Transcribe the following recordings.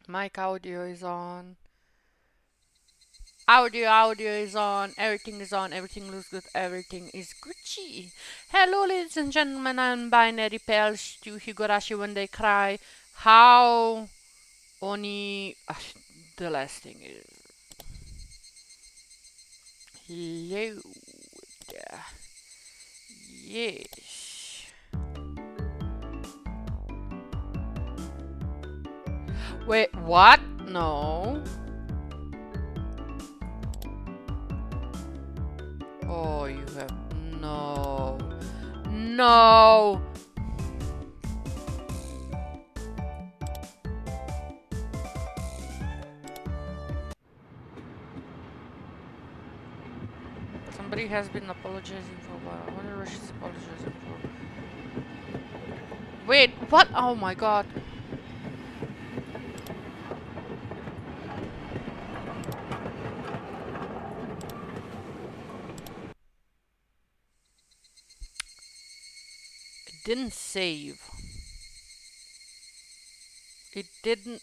Mic audio is on. Audio is on. Everything is on. Everything looks good. Everything is Gucci. Hello, ladies and gentlemen. I'm binary pals to Higurashi when they cry. How Oni. The last thing is. Load. Yes. Wait, what? No. Oh, you have. No. No. Somebody has been apologizing for what? I wonder what she's apologizing for. Wait, what? Oh my god. It didn't save. It didn't.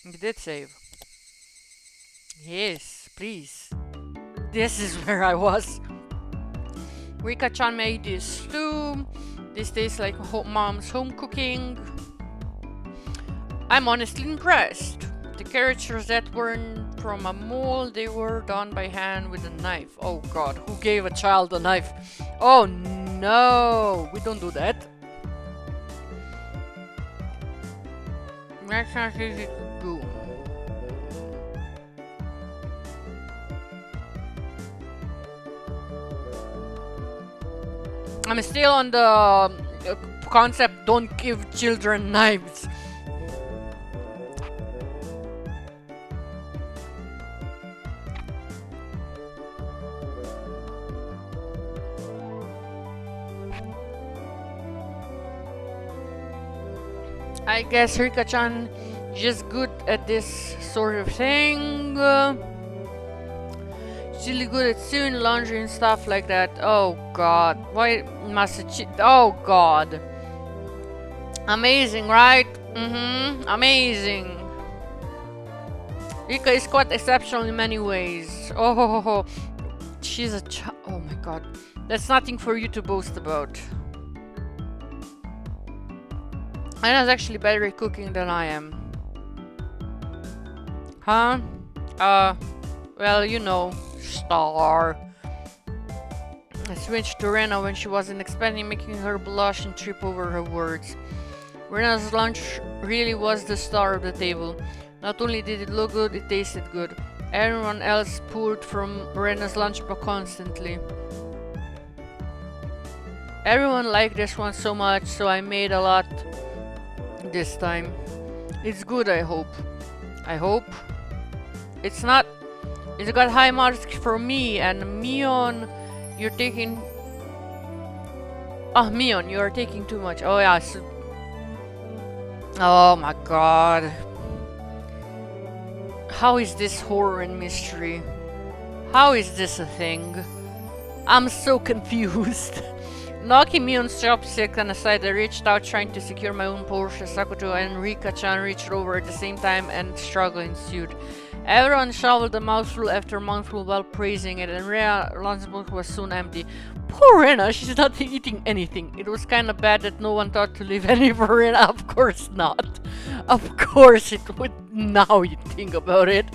It did save. Yes, please. This is where I was. Rika-chan made this stew. This tastes like mom's home cooking. I'm honestly impressed. The characters that weren't from a mold, they were done by hand with a knife. Oh god, who gave a child a knife? Oh no, we don't do that. That's not easy to do. I'm still on the concept don't give children knives. I guess Rika-chan just good at this sort of thing. She's really good at sewing laundry and stuff like that. Oh god. Why Massachusetts? Oh god. Amazing, right? Amazing. Rika is quite exceptional in many ways. Oh, she's a child. Oh my god. That's nothing for you to boast about. Anna's actually better at cooking than I am. Huh? Well, you know, star. I switched to Rena when she wasn't expecting, making her blush and trip over her words. Rena's lunch really was the star of the table. Not only did it look good, it tasted good. Everyone else poured from Rena's lunchbox constantly. Everyone liked this one so much, so I made a lot this time. It's good, I hope. I hope. It's not. It's got high marks for me, and Mion, you're taking. Oh, Mion, you are taking too much. Oh, yeah. So... Oh my god. How is this horror and mystery? How is this a thing? I'm so confused. Knocking me on chopstick and aside, I reached out trying to secure my own Porsche. Sakuto and Rika-chan reached over at the same time and struggle ensued. Everyone shoveled a mouthful after mouthful while praising it, and Rena's lunchbox was soon empty. Poor Rena, she's not eating anything. It was kinda bad that no one thought to leave any for Rena. Of course not. Of course it would, now you think about it.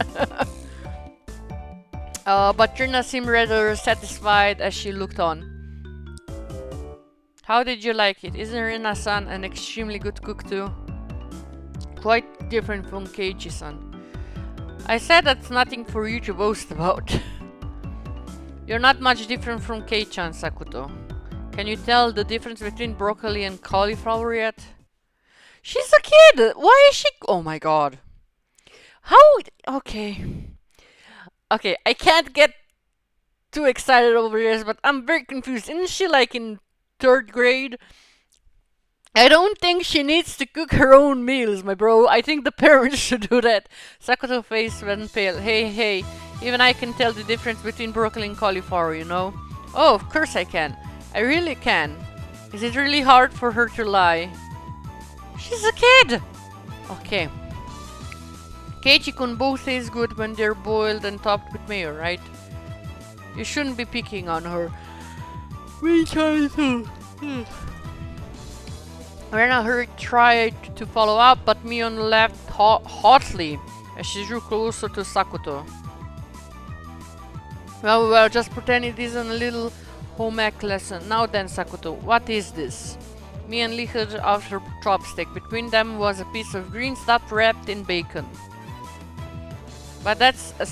But Rena seemed rather satisfied as she looked on. How did you like it? Isn't Rina-san an extremely good cook too? Quite different from Keiichi-san. I said that's nothing for you to boast about. You're not much different from Kei-chan, Sakuto. Can you tell the difference between broccoli and cauliflower yet? She's a kid! Why is she... Oh my god. How... Okay. Okay, I can't get too excited over this, but I'm very confused. Isn't she like in 3rd grade? I don't think she needs to cook her own meals, my bro. I think the parents should do that. Sakuto's face went pale. Hey, even I can tell the difference between broccoli and cauliflower, you know? Oh, of course I can. I really can. Is it really hard for her to lie? She's a kid! Okay. Keiichi-kun both taste good when they're boiled and topped with mayo, right? You shouldn't be picking on her. We try to. Rena tried to follow up, but Mion laughed hotly as she drew closer to Sakuto. Well, just pretend it isn't a little home ec lesson. Now then, Sakuto, what is this? Mion lifted out her chopstick. Between them was a piece of green stuff wrapped in bacon. But that's a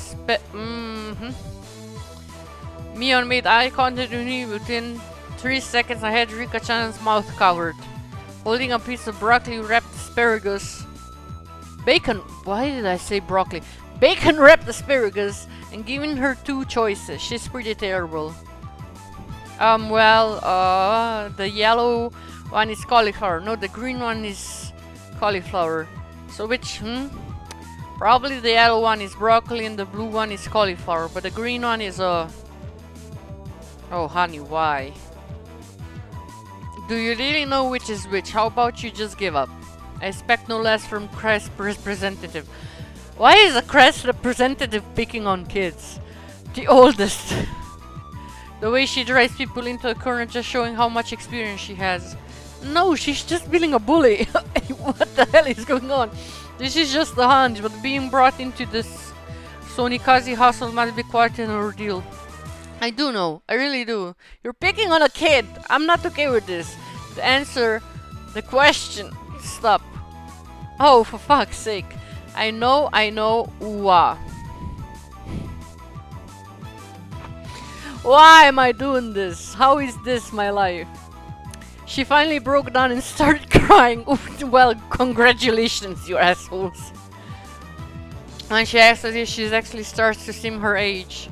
Mion made eye contact with me. Within 3 seconds I had Rika-chan's mouth covered. Holding a piece of broccoli wrapped asparagus. Bacon, why did I say broccoli? Bacon wrapped asparagus and giving her 2 choices. She's pretty terrible. The yellow one is cauliflower. No, the green one is cauliflower. So which, Probably the yellow one is broccoli and the blue one is cauliflower. But the green one is Oh, honey, why? Do you really know which is which? How about you just give up? I expect no less from Crest representative. Why is a Crest representative picking on kids? The oldest. The way she drives people into a corner just showing how much experience she has. No, she's just being a bully. What the hell is going on? This is just a hunch, but being brought into this Sonikaze household must be quite an ordeal. I do know. I really do. You're picking on a kid. I'm not okay with this. The question. Stop. Oh, for fuck's sake. I know. Ooh-ah. Why am I doing this? How is this my life? She finally broke down and started crying. Well, congratulations, you assholes. When she acts as if she actually starts to seem her age.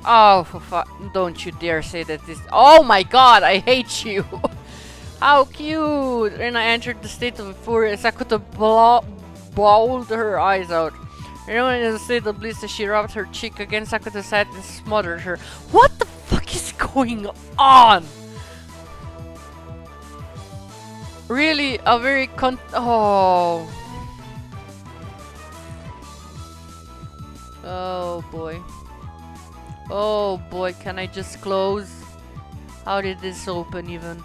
Oh, for fuck. Don't you dare say that this. Oh my god, I hate you. How cute. Rena entered the state of fury. Sakuto bawled her eyes out. Rena in a state of bliss as she rubbed her cheek against Sakuto's head and smothered her. What the fuck is going on? Really, a very oh. Oh boy. Oh boy, can I just close? How did this open even?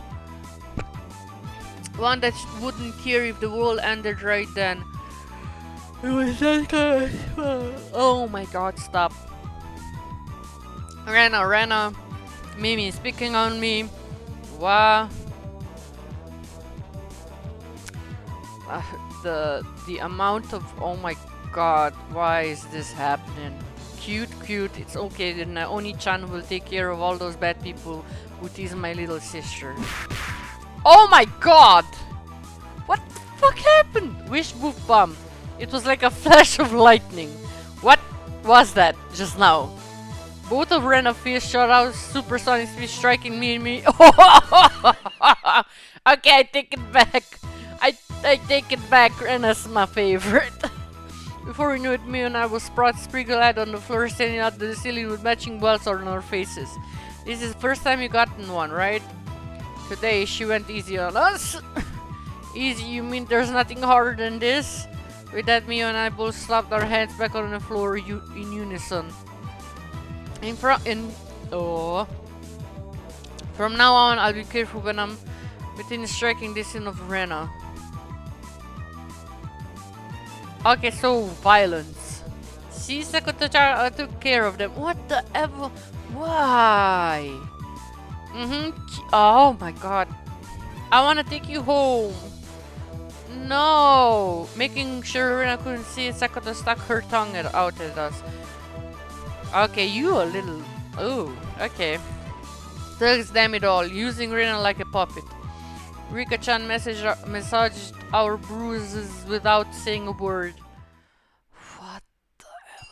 One that wouldn't care if the world ended right then. It was that good. Oh my god, stop. Rena. Mimi speaking on me. Wow. The amount of, oh my god, why is this happening? Cute, it's okay, then Oni-chan will take care of all those bad people who tease my little sister. Oh my god! What the fuck happened? Wish boof bomb. It was like a flash of lightning. What was that just now? Both of Rena's fish shot out supersonic speed, striking me and me. Okay, I take it back. I take it back. Rena's my favorite. Before we knew it, me and I was sprinkled on the floor, standing out the ceiling with matching welts on our faces. This is the first time you gotten one, right? Today she went easy on us. Easy? You mean there's nothing harder than this? With that, Mio and I both slapped our hands back on the floor in unison. From now on, I'll be careful when I'm within striking distance of Rena. Okay, so violence. See, Sakuto took care of them. What the ever? Why? Oh my god. I wanna take you home. No. Making sure Rena couldn't see, Sakuto stuck her tongue out at us. Okay, you a little. Oh, okay. Thugs, damn it all. Using Rena like a puppet. Rika-chan massaged our bruises without saying a word. What the hell?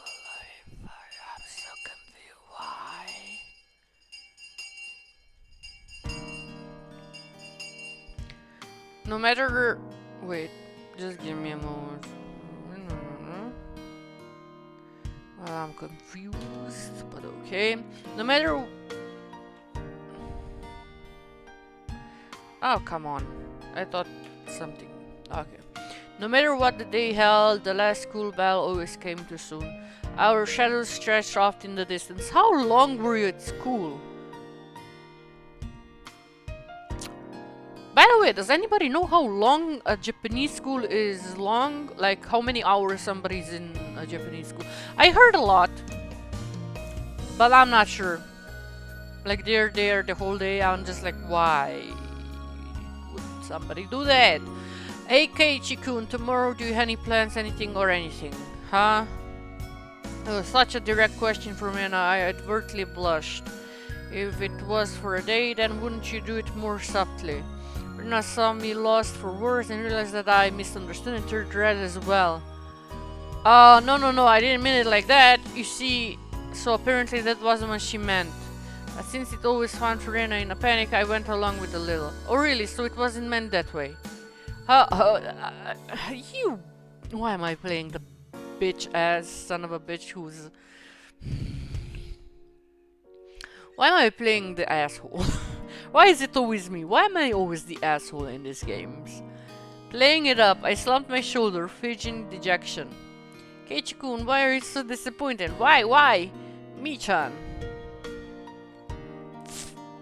I'm so confused. Why? No matter... Wait, just give me a moment. I'm confused, but okay. No matter... Oh, come on. I thought something. Okay. No matter what the day held, the last school bell always came too soon. Our shadows stretched off in the distance. How long were you at school? By the way, does anybody know how long a Japanese school is long? Like, how many hours somebody's in a Japanese school? I heard a lot, but I'm not sure. Like, they're there the whole day. I'm just like, why would somebody do that? Hey, Keiichi-kun, tomorrow do you have any plans, anything or anything? Huh? It was such a direct question for me and I advertently blushed. If it was for a day, then wouldn't you do it more subtly? Rina saw me lost for words and realized that I misunderstood and turned red as well. No, I didn't mean it like that. You see, so apparently that wasn't what she meant. But since it always found Rina in a panic, I went along with a little. Oh really, so it wasn't meant that way? You... Why am I playing the bitch-ass son of a bitch who's... Why am I playing the asshole? Why is it always me? Why am I always the asshole in these games? Playing it up, I slumped my shoulder, fidgeting dejection. Keiichi-kun, why are you so disappointed? Why? Mi-chan.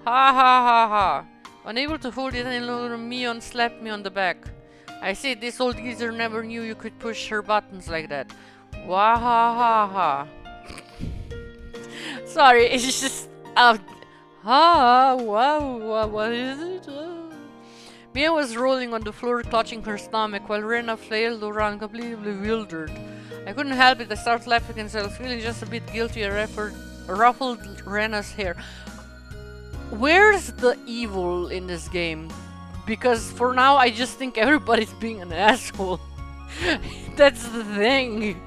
Ha. Unable to hold it any longer, Mion slapped me on the back. I see, this old geezer never knew you could push her buttons like that. Wahahaha. Sorry, it's just... wow, what is it? Mia was rolling on the floor, clutching her stomach, while Rena flailed around, completely bewildered. I couldn't help it, I started laughing and I was feeling just a bit guilty. I ruffled Rena's hair. Where's the evil in this game? Because for now, I just think everybody's being an asshole. That's the thing.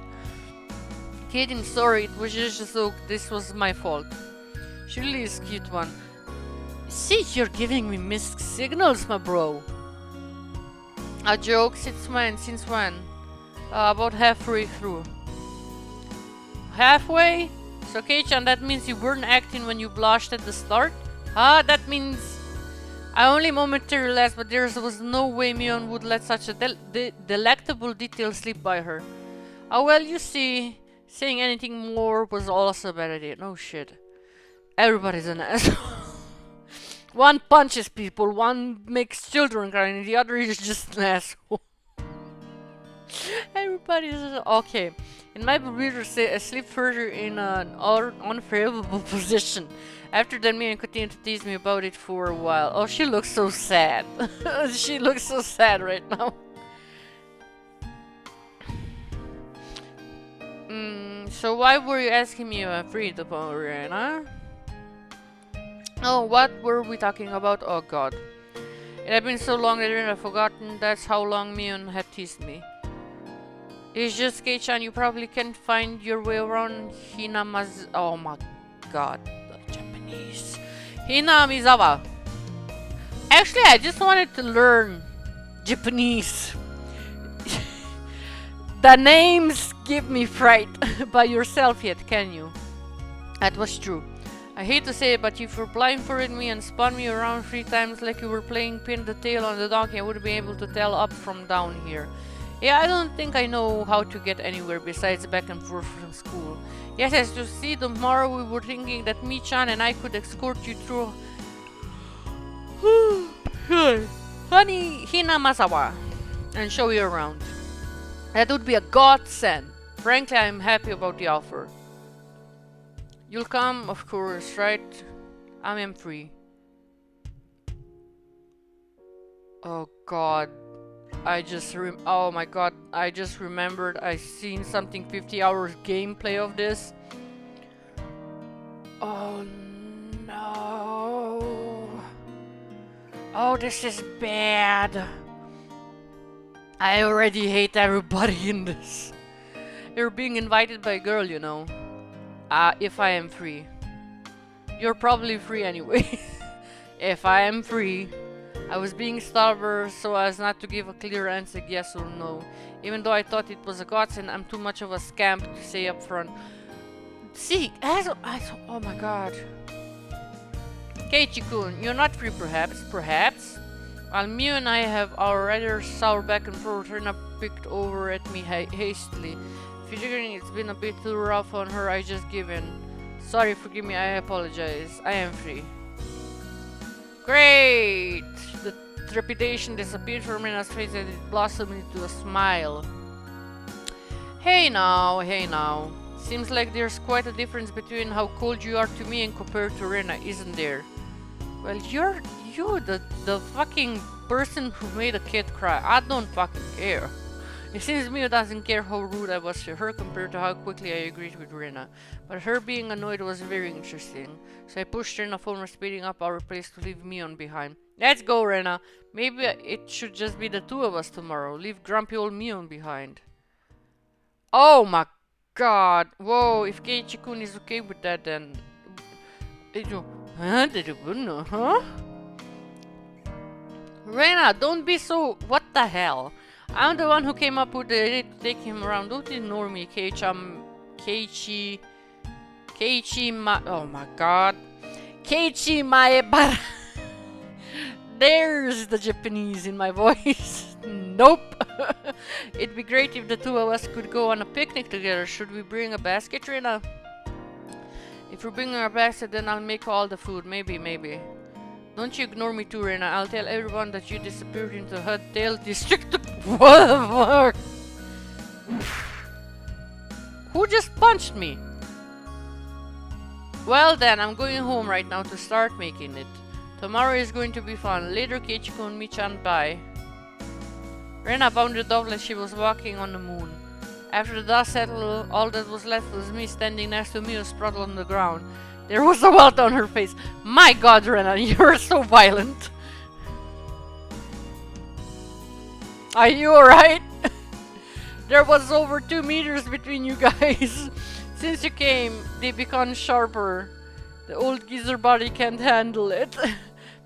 Kidding, sorry, it was just a joke. This was my fault. She really is cute one. See, you're giving me mixed signals, my bro. A joke? Since when? About halfway through. Halfway? So, Kei-chan, that means you weren't acting when you blushed at the start? That means... I only momentarily realized, but there was no way Mion would let such a delectable detail slip by her. Oh well, you see, saying anything more was also a bad idea. No shit. Everybody's an asshole. One punches people, one makes children cry, and the other is just an asshole. Everybody's okay. In my computer, I sleep further in an unfavorable position. After that, Mion continued to tease me about it for a while. Oh, she looks so sad. She looks so sad right now. So why were you asking me if I'm free to Rena? Oh, what were we talking about? Oh god. It had been so long that I've forgotten that's how long Mion had teased me. It's just Kei-chan, you probably can't find your way around Hinama's... Oh my god. The Japanese. Hinamizawa. Actually, I just wanted to learn Japanese. The names give me fright. By yourself yet, can you? That was true. I hate to say it, but if you blindfolded me and spun me around 3 times like you were playing pin the tail on the donkey, I would be able to tell up from down here. Yeah, I don't think I know how to get anywhere besides back and forth from school. Yes, as you see, tomorrow we were thinking that Mi-chan and I could escort you through Honey Hinamazawa and show you around. That would be a godsend. Frankly, I'm happy about the offer. You'll come, of course, right? I am free. Oh god. Oh my god, I just remembered I seen something 50 hours gameplay of this. Oh no. Oh, this is bad. I already hate everybody in this. You're being invited by a girl, you know. If I am free. You're probably free anyway. If I am free. I was being stubborn so as not to give a clear answer yes or no. Even though I thought it was a godsend, I'm too much of a scamp to say up front. See, oh my god. Keiichi-kun, you're not free perhaps? Perhaps? While Mew and I have our rather sour back and forth, Rena picked over at me hastily. Figuring it's been a bit too rough on her, I just give in. Sorry, forgive me, I apologize. I am free. Great! The trepidation disappeared from Rena's face and it blossomed into a smile. Hey now. Seems like there's quite a difference between how cold you are to me and compared to Rena, isn't there? Well, you're the fucking person who made a kid cry. I don't fucking care. It seems Mio doesn't care how rude I was to her compared to how quickly I agreed with Rena. But her being annoyed was very interesting. So I pushed Rena forward, speeding up our pace to leave Mion behind. Let's go, Rena. Maybe it should just be the two of us tomorrow. Leave grumpy old Mion behind. Oh my god. Whoa, if Keiichi-kun is okay with that, then... Huh? Rena, don't be so... What the hell? I'm the one who came up with the idea to take him around. Don't ignore me, Keiichi... Oh my god. Keiichi Maebara. There's the Japanese in my voice. Nope. It'd be great if the two of us could go on a picnic together. Should we bring a basket, Rena? If we're bringing our basket, then I'll make all the food. Maybe. Don't you ignore me too, Rena. I'll tell everyone that you disappeared into Huddale District. What the fuck? Who just punched me? Well then, I'm going home right now to start making it. Tomorrow is going to be fun. Later, Keiichi-kun, Michan, bye. Rena bounded off like she was walking on the moon. After the dust settled, all that was left was me standing next to Mio sprawled on the ground. There was a welt on her face. My god, Rena, you're so violent. Are you alright? There was over 2 meters between you guys. Since you came, they become sharper. The old geezer body can't handle it.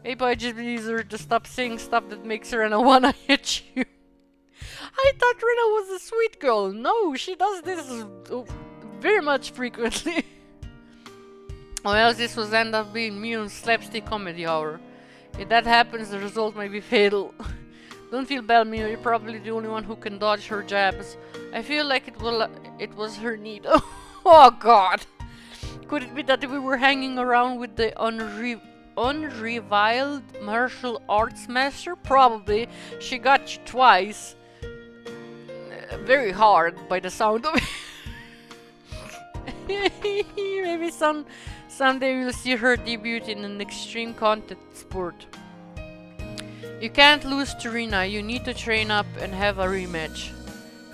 Maybe I just need her to stop saying stuff that makes Rena wanna hit you. I thought Rena was a sweet girl. No, she does this very much frequently. Well, this will end up being Mion's slapstick comedy hour. If that happens, the result may be fatal. Don't feel bad, Mio. You're probably the only one who can dodge her jabs. I feel like it was her need. Oh god. Could it be that we were hanging around with the unreviled martial arts master? Probably. She got you twice. Very hard by the sound of it. Maybe someday we'll see her debut in an extreme contact sport. You can't lose to Rena. You need to train up and have a rematch.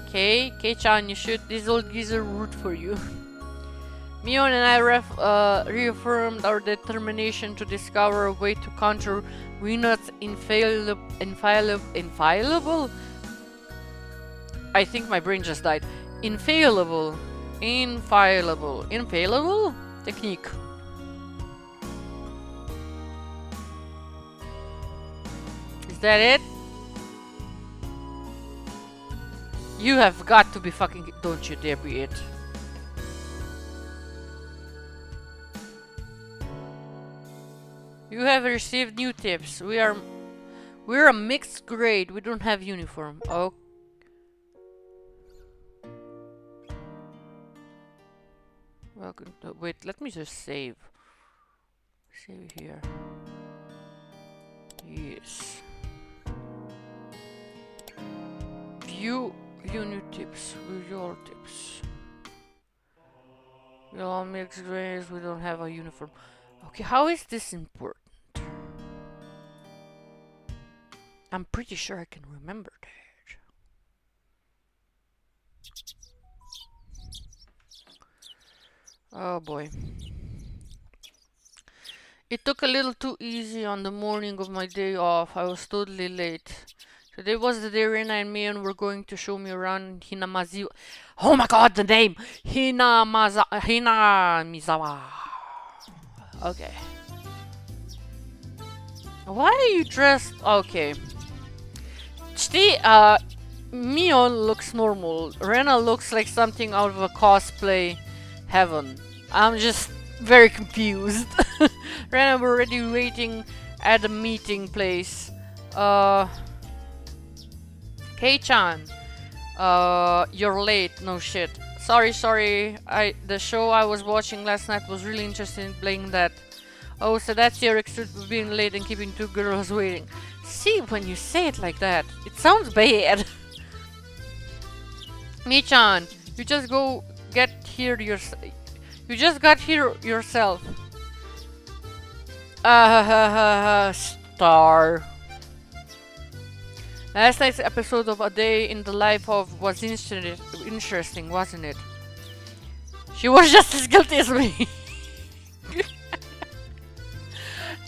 Okay, Kei-chan, you should. This old geezer root for you. Mion and I reaffirmed our determination to discover a way to counter Rena's infallible. I think my brain just died. Infallible technique. Is that it? You have got to be fucking... Don't you dare be it. You have received new tips. We're a mixed grade. We don't have uniform. Oh. Welcome to... Wait, let me just save. Save here. Yes. View new tips. Visual tips. We all mixed grades. We don't have a uniform. Okay, how is this important? I'm pretty sure I can remember that. Oh boy. It took a little too easy on the morning of my day off. I was totally late. Today was the day Rena and Mion were going to show me around Hinamizawa. Oh my god, the name! Hinamizawa. Okay. Why are you dressed? Okay. See, Mion looks normal. Rena looks like something out of a cosplay heaven. I'm just very confused. Rena, we're already waiting at the meeting place. Kei-chan. You're late. No shit. Sorry. The show I was watching last night was really interested in playing that. Oh, so that's your excuse for being late and keeping two girls waiting. See, when you say it like that, it sounds bad. Mi-chan, you just go get here yourself. You just got here yourself. Star. Last night's episode of A Day in the Life of was interesting, wasn't it? She was just as guilty as me.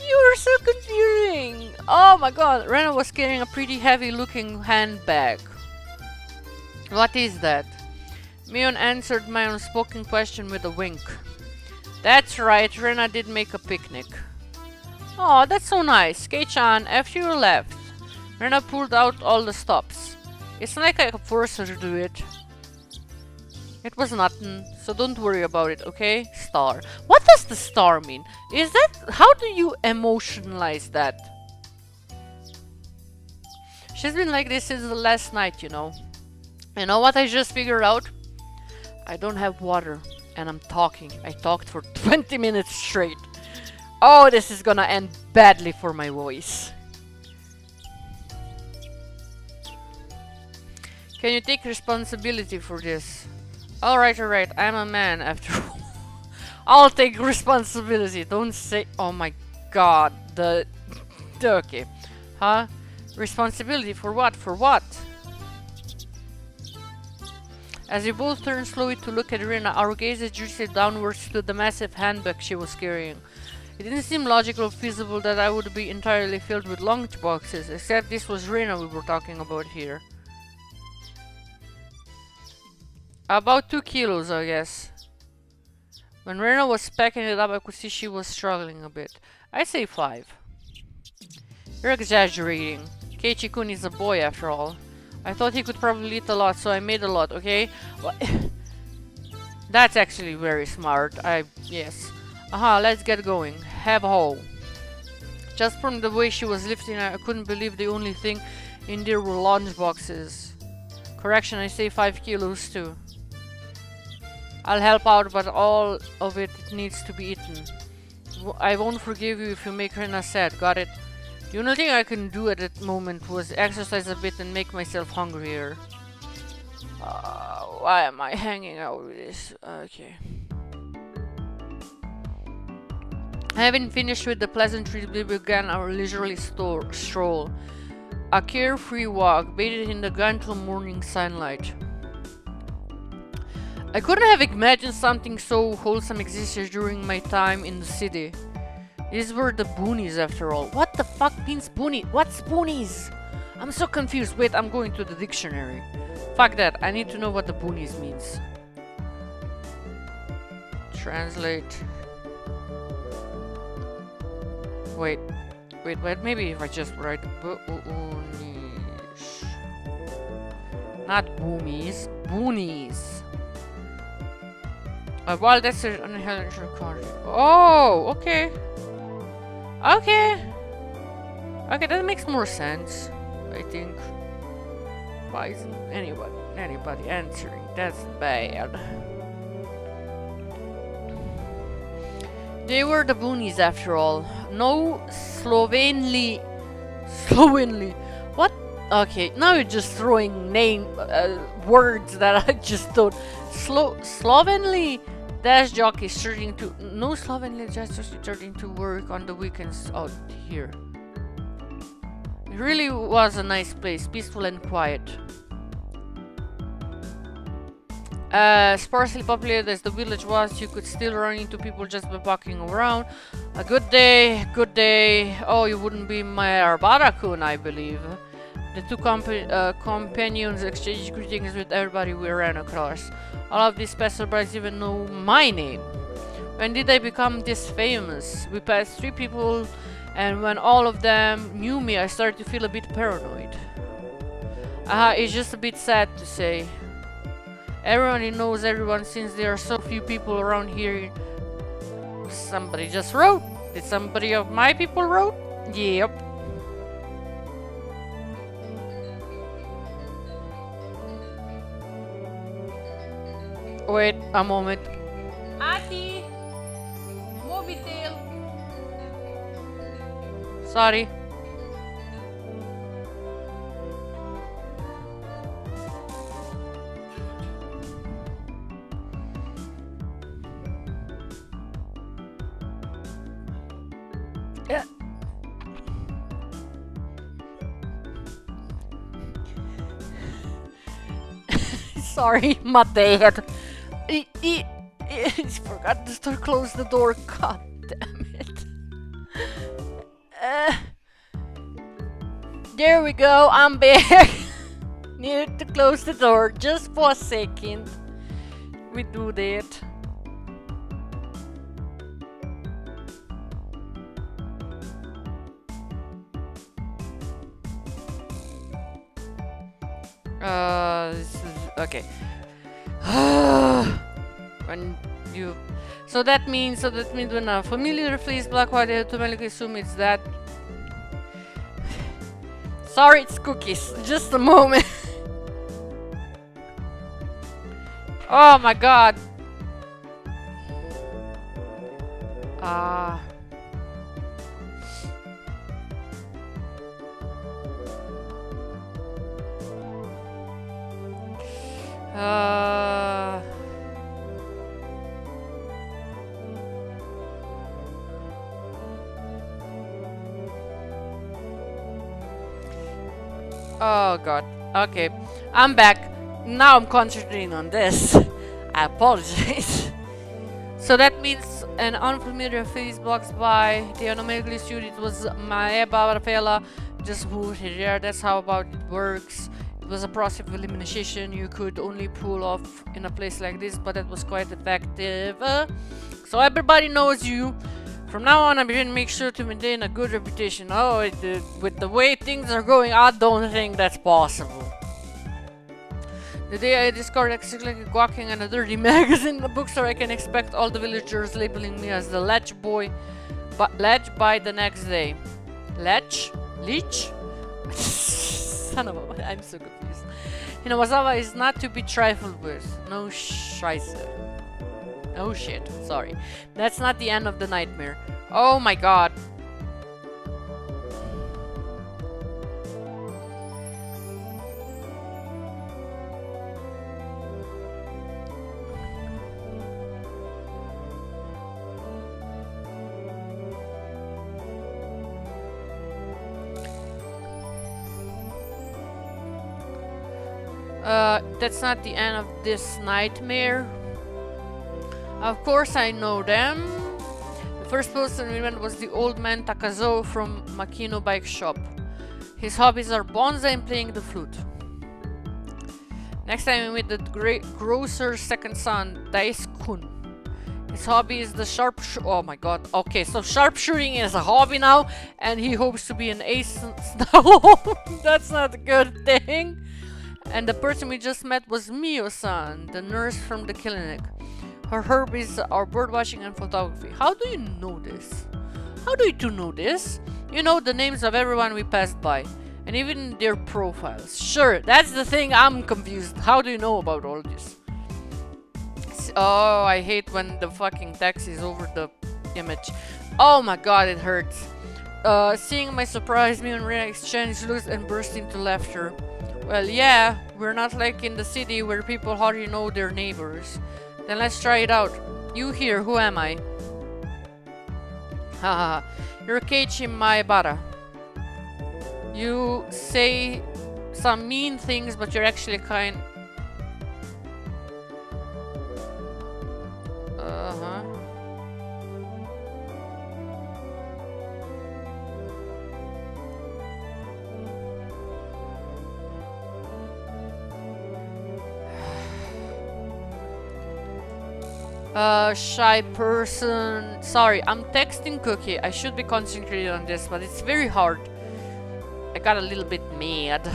You were so confusing. Oh my god, Rena was carrying a pretty heavy looking handbag. What is that? Mion answered my unspoken question with a wink. That's right, Rena did make a picnic. Oh, that's so nice. Kei-chan, after you left, Rena pulled out all the stops. It's not like I could force her to do it. It was nothing, so don't worry about it, okay? Star. What does the star mean? Is that... How do you emotionalize that? She's been like this since the last night, you know. You know what I just figured out? I don't have water, and I'm talking. I talked for 20 minutes straight. Oh, this is gonna end badly for my voice. Can you take responsibility for this? Alright, I'm a man after all. I'll take responsibility. Don't say... Oh my god. Okay. Huh? Responsibility for what? For what? As we both turned slowly to look at Rena, our gazes drifted downwards to the massive handbag she was carrying. It didn't seem logical or feasible that I would be entirely filled with lunchboxes, except this was Rena we were talking about here. About 2 kilos, I guess. When Rena was packing it up, I could see she was struggling a bit. I'd say 5. You're exaggerating. Keiichi-kun is a boy after all. I thought he could probably eat a lot, so I made a lot, okay? That's actually very smart. Yes. Aha, let's get going. Have a hole. Just from the way she was lifting, I couldn't believe the only thing in there were lunch boxes. Correction, I say 5 kilos too. I'll help out, but all of it needs to be eaten. I won't forgive you if you make Rena sad, got it? The only thing I can do at that moment was exercise a bit and make myself hungrier. Why am I hanging out with this? Okay. Having finished with the pleasantries, we began our leisurely stroll. A carefree walk, bathed in the gentle morning sunlight. I couldn't have imagined something so wholesome existed during my time in the city. These were the boonies after all. What the fuck means boonie? What's boonies? I'm so confused. Wait, I'm going to the dictionary. Fuck that, I need to know what the boonies means. Translate. Wait, maybe if I just write boonies. Not boomies, boonies. Well, that's an unhealthy country. Oh, okay. Okay, that makes more sense, I think. Why isn't anybody answering? That's bad. They were the boonies after all. No slovenly. What? Okay, now you're just throwing words that I just don't. Slovenly. Dash jockey starting to work on the weekends out here. It really was a nice place, peaceful and quiet. Sparsely populated as the village was, you could still run into people just by walking around. A good day. Oh, you wouldn't be my Arbara-kun, I believe. The two companions exchanged greetings with everybody we ran across. All of these passerbys even know my name. When did I become this famous? We passed 3 people And when all of them knew me, I started to feel a bit paranoid. It's just a bit sad to say. Everyone knows everyone since there are so few people around here. Somebody just wrote. Did somebody of my people wrote? Yep. Wait a moment. Ati! Mobitel! Sorry. Sorry, my dad. He forgot to close the door. God damn it. There we go, I'm back. Needed to close the door just for a second. We do that. This is okay. When you, so that means when a familiar face black white, I automatically assume it's that. Sorry, it's cookies. Just a moment. Oh my god. Oh god. Okay. I'm back. Now I'm concentrating on this. I apologize. So that means an unfamiliar face blocks by. They automatically assumed it was Maeba Rafaela. Just moved here. That's how about it works. It was a process of elimination you could only pull off in a place like this, but it was quite effective. So everybody knows you. From now on, I'm going to make sure to maintain a good reputation. Oh, with the way things are going, I don't think that's possible. The day I discovered exactly walking in a dirty magazine in the bookstore, I can expect all the villagers labeling me as the Lech boy, but Lech by the next day. Lech? Leech? Son of a... I'm so confused. Hinawazawa is not to be trifled with. No scheisse. Oh shit, sorry. That's not the end of the nightmare. Oh my god. That's not the end of this nightmare. Of course I know them. The first person we met was the old man Takazo from Makino Bike Shop. His hobbies are bonsai and playing the flute. Next time we meet the great grocer's second son, Dais-kun. His hobby is the oh my god. Okay, so sharpshooting is a hobby now, and he hopes to be an ace. No, that's not a good thing. And the person we just met was Mio-san, the nurse from the clinic. Her hobbies are birdwatching and photography. How do you know this? How do you two know this? You know the names of everyone we passed by, and even their profiles. Sure, that's the thing I'm confused. How do you know about all this? Oh, I hate when the fucking text is over the image. Oh my god, it hurts. Seeing my surprise, me and Rina exchanged looks and burst into laughter. Well, yeah, we're not like in the city where people hardly know their neighbors. Then let's try it out. You here, who am I? Haha, you're Keiichi Maebara. You say some mean things, but you're actually kind. Uh-huh. Shy person. Sorry, I'm texting Cookie. I should be concentrated on this, but it's very hard. I got a little bit mad.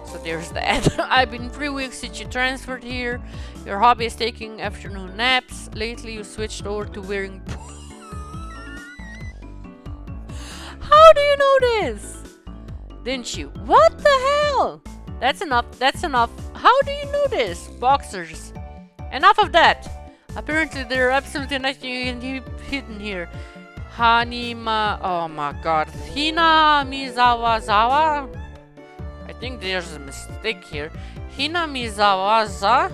So there's that. I've been 3 weeks since you transferred here. Your hobby is taking afternoon naps. Lately you switched over to wearing... How do you know this? Didn't you? What the hell? That's enough. That's enough. How do you know this? Boxers. Enough of that. Apparently there are absolutely nothing hidden here. Oh my god. Hina Mizawa Zawa? I think there's a mistake here. Hina Mizawa Za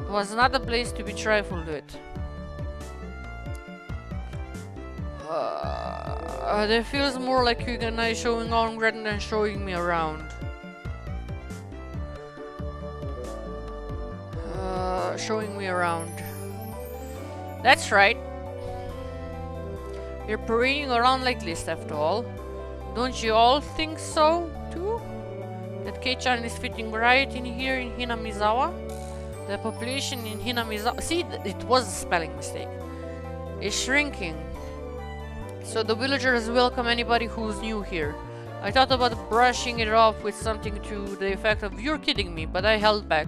was not a place to be trifled with. That feels more like you and I showing on rather than showing me around. Showing me around. That's right. You're parading around like this after all. Don't you all think so, too? That Kei-chan is fitting right in here in Hinamizawa? The population in Hinamizawa... See, it was a spelling mistake. Is shrinking. So the villagers welcome anybody who's new here. I thought about brushing it off with something to the effect of "You're kidding me," but I held back.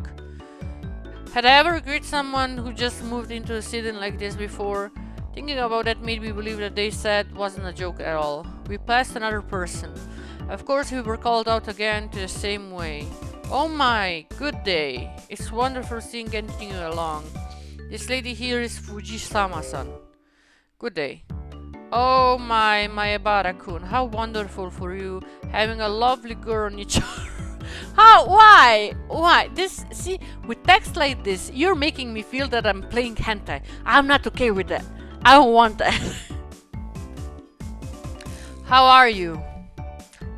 Had I ever greeted someone who just moved into a city like this before? Thinking about that made me believe that they said wasn't a joke at all. We passed another person. Of course we were called out again to the same way. Oh my, good day. It's wonderful seeing getting you along. This lady here is Fuji-sama-san. Good day. Oh my, Maebara-kun, how wonderful for you, having a lovely girl on your charm. How? Why? Why? This, see, with text like this, you're making me feel that I'm playing hentai. I'm not okay with that. I don't want that. How are you?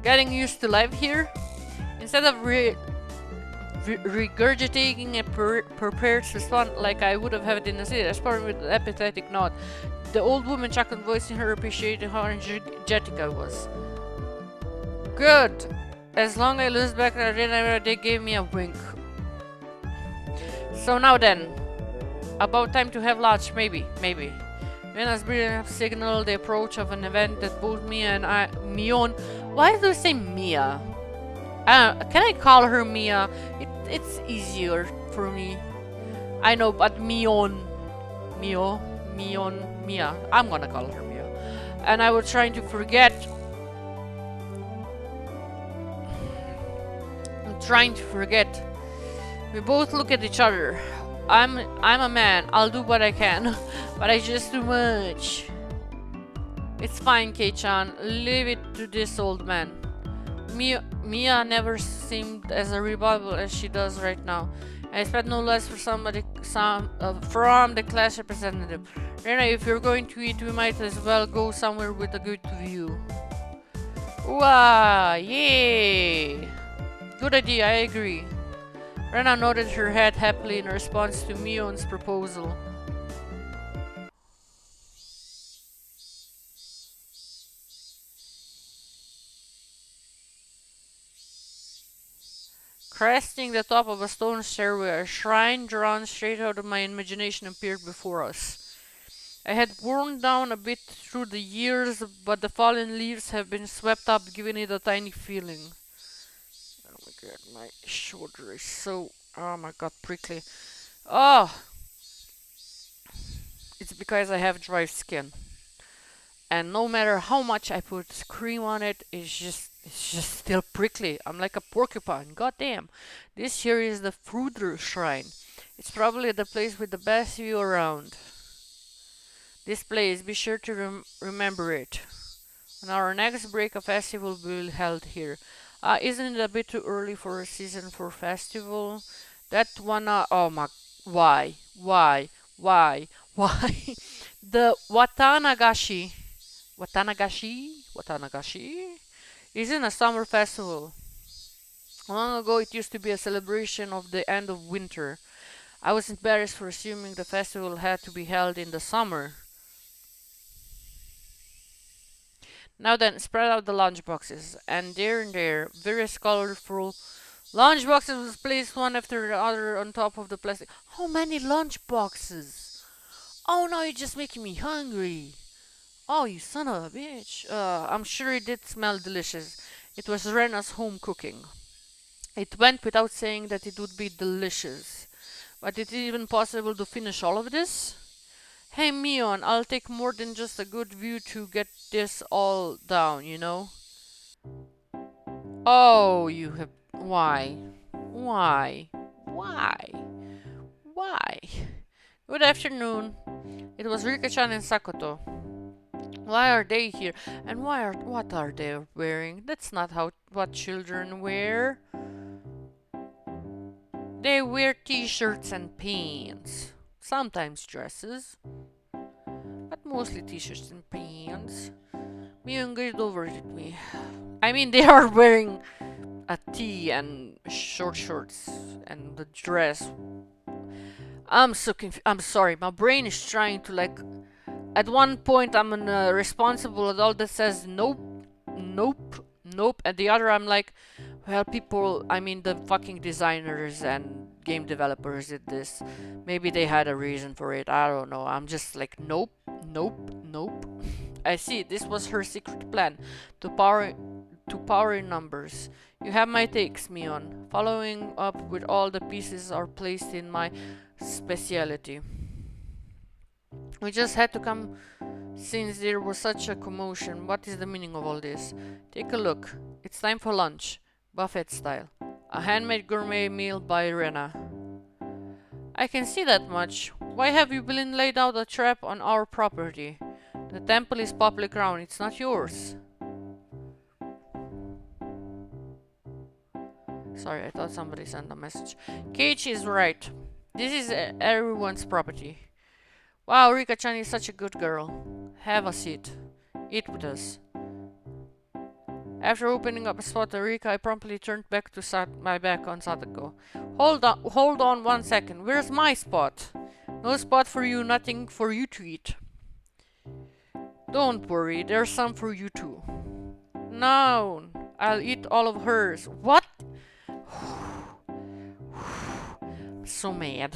Getting used to life here? Instead of regurgitating a prepared response like I would have had it in the city, I responded with an apathetic nod. The old woman chuckled, voicing her appreciation how energetic I was. Good. As long as I lose back, they gave me a wink. So now then, about time to have lunch, maybe. Rena's brilliant signaled the approach of an event that both Mia and Mion. Why do you say Mia? Can I call her Mia? It's easier for me. I know, but Mion, Mia. I'm gonna call her Mia. And I was trying to forget. We both look at each other. I'm a man. I'll do what I can, but I just too much. It's fine, Kei-chan. Leave it to this old man. Mia never seemed as rebuttal as she does right now. I expect no less from the class representative. Rena, if you're going to eat, we might as well go somewhere with a good view. Wow, yay! Good idea, I agree. Rena nodded her head happily in response to Mion's proposal. Cresting the top of a stone stairway, a shrine drawn straight out of my imagination appeared before us. I had worn down a bit through the years, but the fallen leaves have been swept up, giving it a tiny feeling. Oh my god, my shoulder is so... oh my god, prickly. Oh! It's because I have dry skin. And no matter how much I put cream on it, it's just still prickly. I'm like a porcupine. God damn. This here is the Fruiter Shrine. It's probably the place with the best view around. This place, be sure to remember it. On our next break, a festival will be held here. Isn't it a bit too early for a season for festival? That one, oh my, why? The Watanagashi isn't a summer festival. Long ago, it used to be a celebration of the end of winter. I was embarrassed for assuming the festival had to be held in the summer. Now then, spread out the lunchboxes, and there, various colorful Lunch boxes was placed one after the other on top of the plastic. How many lunch boxes? Oh no, you're just making me hungry. Oh, you son of a bitch. I'm sure it did smell delicious. It was Rena's home cooking. It went without saying that it would be delicious. But is it even possible to finish all of this? Hey, Mion, I'll take more than just a good view to get this all down, you know? Oh, you have... Why? Why? Why? Why? Good afternoon. It was Rika-chan and Sakoto. Why are they here? And what are they wearing? That's not what children wear. They wear t-shirts and pants. Sometimes dresses. But mostly t-shirts and pants. Mion, get over it with me. I mean, they are wearing a tee and short shorts and the dress. I'm so confused. I'm sorry, my brain is trying to like... At one point, I'm a responsible adult that says nope, nope, nope. At the other, I'm like, well, people, I mean, the fucking designers and game developers did this. Maybe they had a reason for it. I don't know. I'm just like, nope, nope, nope. I see. This was her secret plan to power in numbers. You have my takes, Mion. Following up with all the pieces are placed in my specialty. We just had to come since there was such a commotion. What is the meaning of all this? Take a look. It's time for lunch. Buffet style. A handmade gourmet meal by Rena. I can see that much. Why have you been laid out a trap on our property? The temple is public ground. It's not yours. Sorry, I thought somebody sent a message. Keiichi is right. This is everyone's property. Wow, Rika-chan is such a good girl. Have a seat. Eat with us. After opening up a spot to Rika, I promptly turned back to my back on Sadako. Hold on 1 second. Where's my spot? No spot for you, nothing for you to eat. Don't worry, there's some for you too. No, I'll eat all of hers. What? I'm so mad.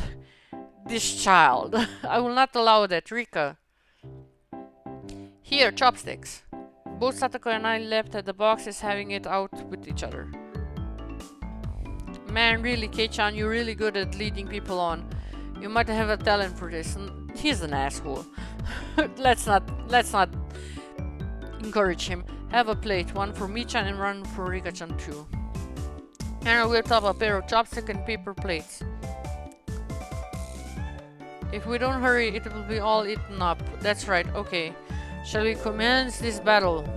This child. I will not allow that, Rika. Here, chopsticks. Both Satoko and I leapt at the boxes, having it out with each other. Man, really, Kei-chan, you're really good at leading people on. You might have a talent for this. He's an asshole. Let's not encourage him. Have a plate, one for Mi-chan and one for Rika-chan too. And I will top a pair of chopstick and paper plates. If we don't hurry, it will be all eaten up. That's right, okay. Shall we commence this battle?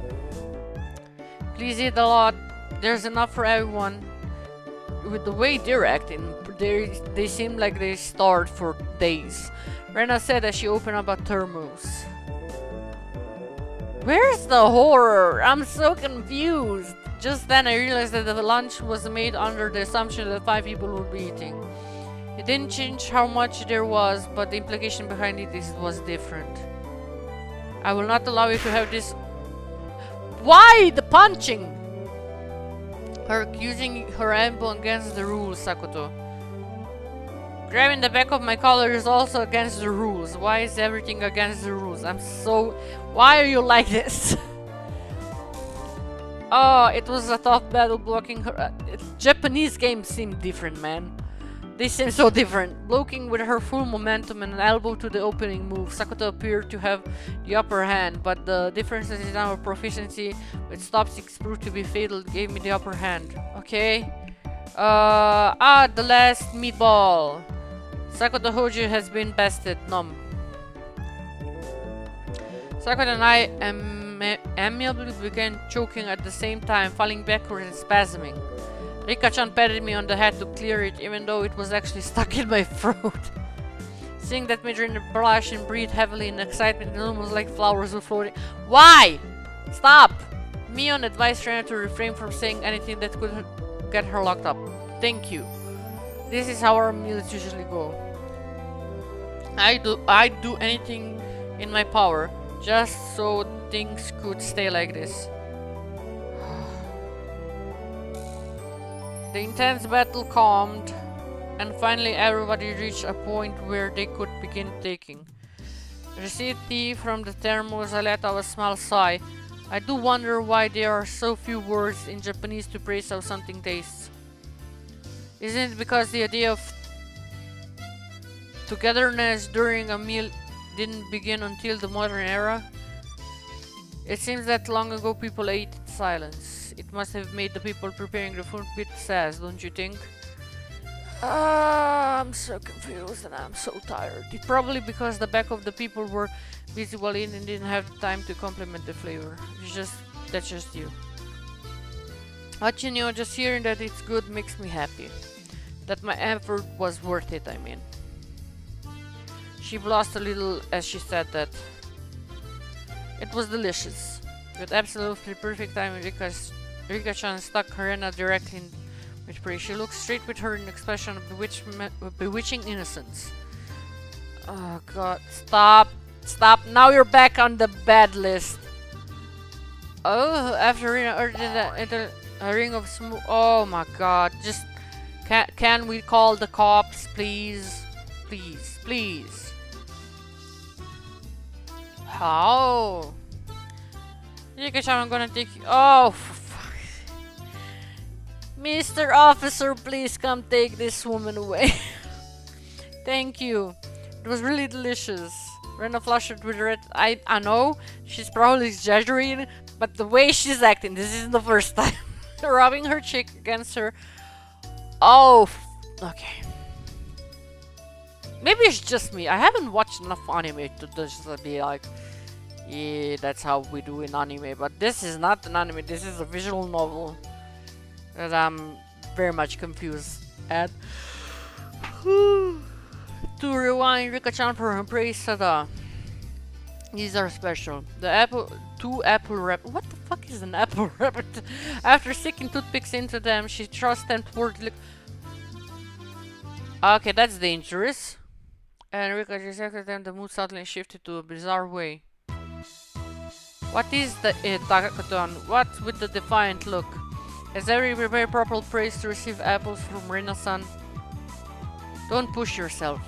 Please eat a lot. There's enough for everyone. With the way they're acting, they seem like they starved for days. Rena said as she opened up a thermos. Where's the horror? I'm so confused. Just then I realized that the lunch was made under the assumption that 5 people would be eating. It didn't change how much there was, but the implication behind it was different. I will not allow you to have this. Why the punching? Her accusing her elbow against the rules, Sakoto. Grabbing the back of my collar is also against the rules. Why is everything against the rules? Why are you like this? Oh, it was a tough battle blocking her. Japanese games seem different, man. They seem so different. Blocking with her full momentum and an elbow to the opening move, Sakoto appeared to have the upper hand, but the differences in our proficiency with stopsticks proved to be fatal, gave me the upper hand. Okay. The last meatball. Sakoto Hojo has been bested. Nom. Sakoto and I amiably began choking at the same time, falling backward and spasming. Rika-chan patted me on the head to clear it, even though it was actually stuck in my throat. Seeing that made her blush and breathe heavily in excitement, it almost like flowers were floating. Why? Stop! Mion advised Rena to refrain from saying anything that could get her locked up. Thank you. This is how our meals usually go. I'd do anything in my power, just so things could stay like this. The intense battle calmed, and finally everybody reached a point where they could begin taking. Received from the thermos, I let out a small sigh. I do wonder why there are so few words in Japanese to praise how something tastes. Isn't it because the idea of togetherness during a meal didn't begin until the modern era? It seems that long ago people ate in silence. It must have made the people preparing the food a bit sad, don't you think? I'm so confused and I'm so tired. It's probably because the back of the people were busy while eating and didn't have time to complement the flavor. That's just you. But you know, just hearing that it's good makes me happy. That my effort was worth it, I mean. She blushed a little as she said that. It was delicious. With absolutely perfect timing, Rika-chan stuck Harena directly in with praise. She looked straight with her in an expression of bewitching innocence. Oh god, stop! Stop! Now you're back on the bad list! Oh, after Rina urged into a ring of smoke. Oh my god, just... Can we call the cops, please? Please, please. How? Rika-chan, I'm gonna take you... Oh, for fuck. Mr. Officer, please come take this woman away. Thank you. It was really delicious. Rena flushed with red. I know she's probably exaggerating, but the way she's acting, this isn't the first time. Rubbing her cheek against her. Oh, okay. Maybe it's just me. I haven't watched enough anime to just be like, yeah, that's how we do in anime. But this is not an anime. This is a visual novel that I'm very much confused at. To rewind, Rika-chan for her praise said, these are special. Two apple rabbit. What the fuck is an apple rabbit? After sticking toothpicks into them, she thrust them toward. Okay, that's dangerous. And Rika just acted them. The mood suddenly shifted to a bizarre way. What is the Takaton? What with the defiant look? Has every very proper praise to receive apples from Rina-san? Don't push yourself.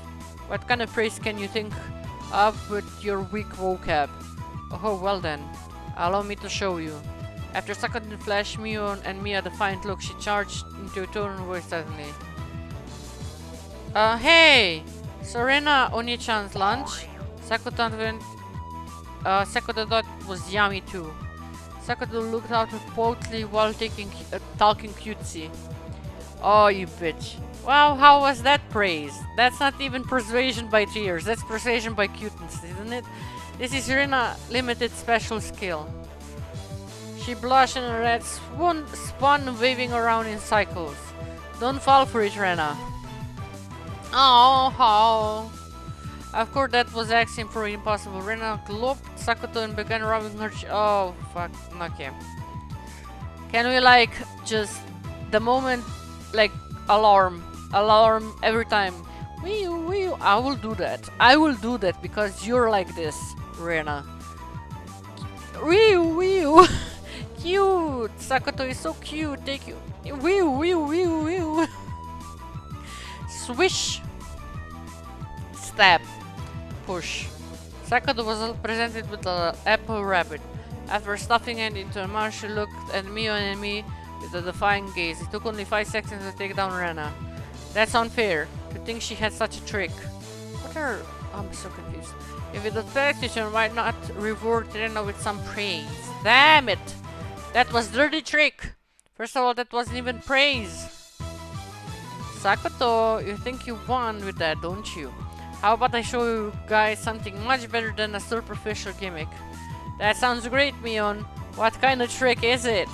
What kind of praise can you think of with your weak vocab? Oh, well then. Allow me to show you. After Sakuton flashed Mio and me a defiant look, she charged into a tone of voice suddenly. Hey! Serena Oni-chan's lunch? Sakuton went... Sakuton thought it was yummy too. Sakuton looked out boldly while talking cutesy. Oh, you bitch. Wow, how was that praise? That's not even persuasion by tears, that's persuasion by cuteness, isn't it? This is Rina limited special skill. She blushed and her red spun waving around in cycles. Don't fall for it, Rena. Oh. Of course, that was asking for impossible. Rena gulped Sakuto and began rubbing her oh, fuck. Okay. Can we, like, just... The moment, like, alarm every time. Wee. I will do that. I will do that because you're like this, Rena. Wee. Cute. Sakuto is so cute. Take you. Wee. Swish. Stab. Push. Sakuto was presented with an apple rabbit. After stuffing it into her mouth, she looked at Mio and me with a defying gaze. It took only 5 seconds to take down Rena. That's unfair. To think she had such a trick. I'm so confused. If it was fair, teacher might not reward Rena with some praise. Damn it! That was dirty trick! First of all, that wasn't even praise. Sakuto, you think you won with that, don't you? How about I show you guys something much better than a superficial gimmick? That sounds great, Mion. What kind of trick is it?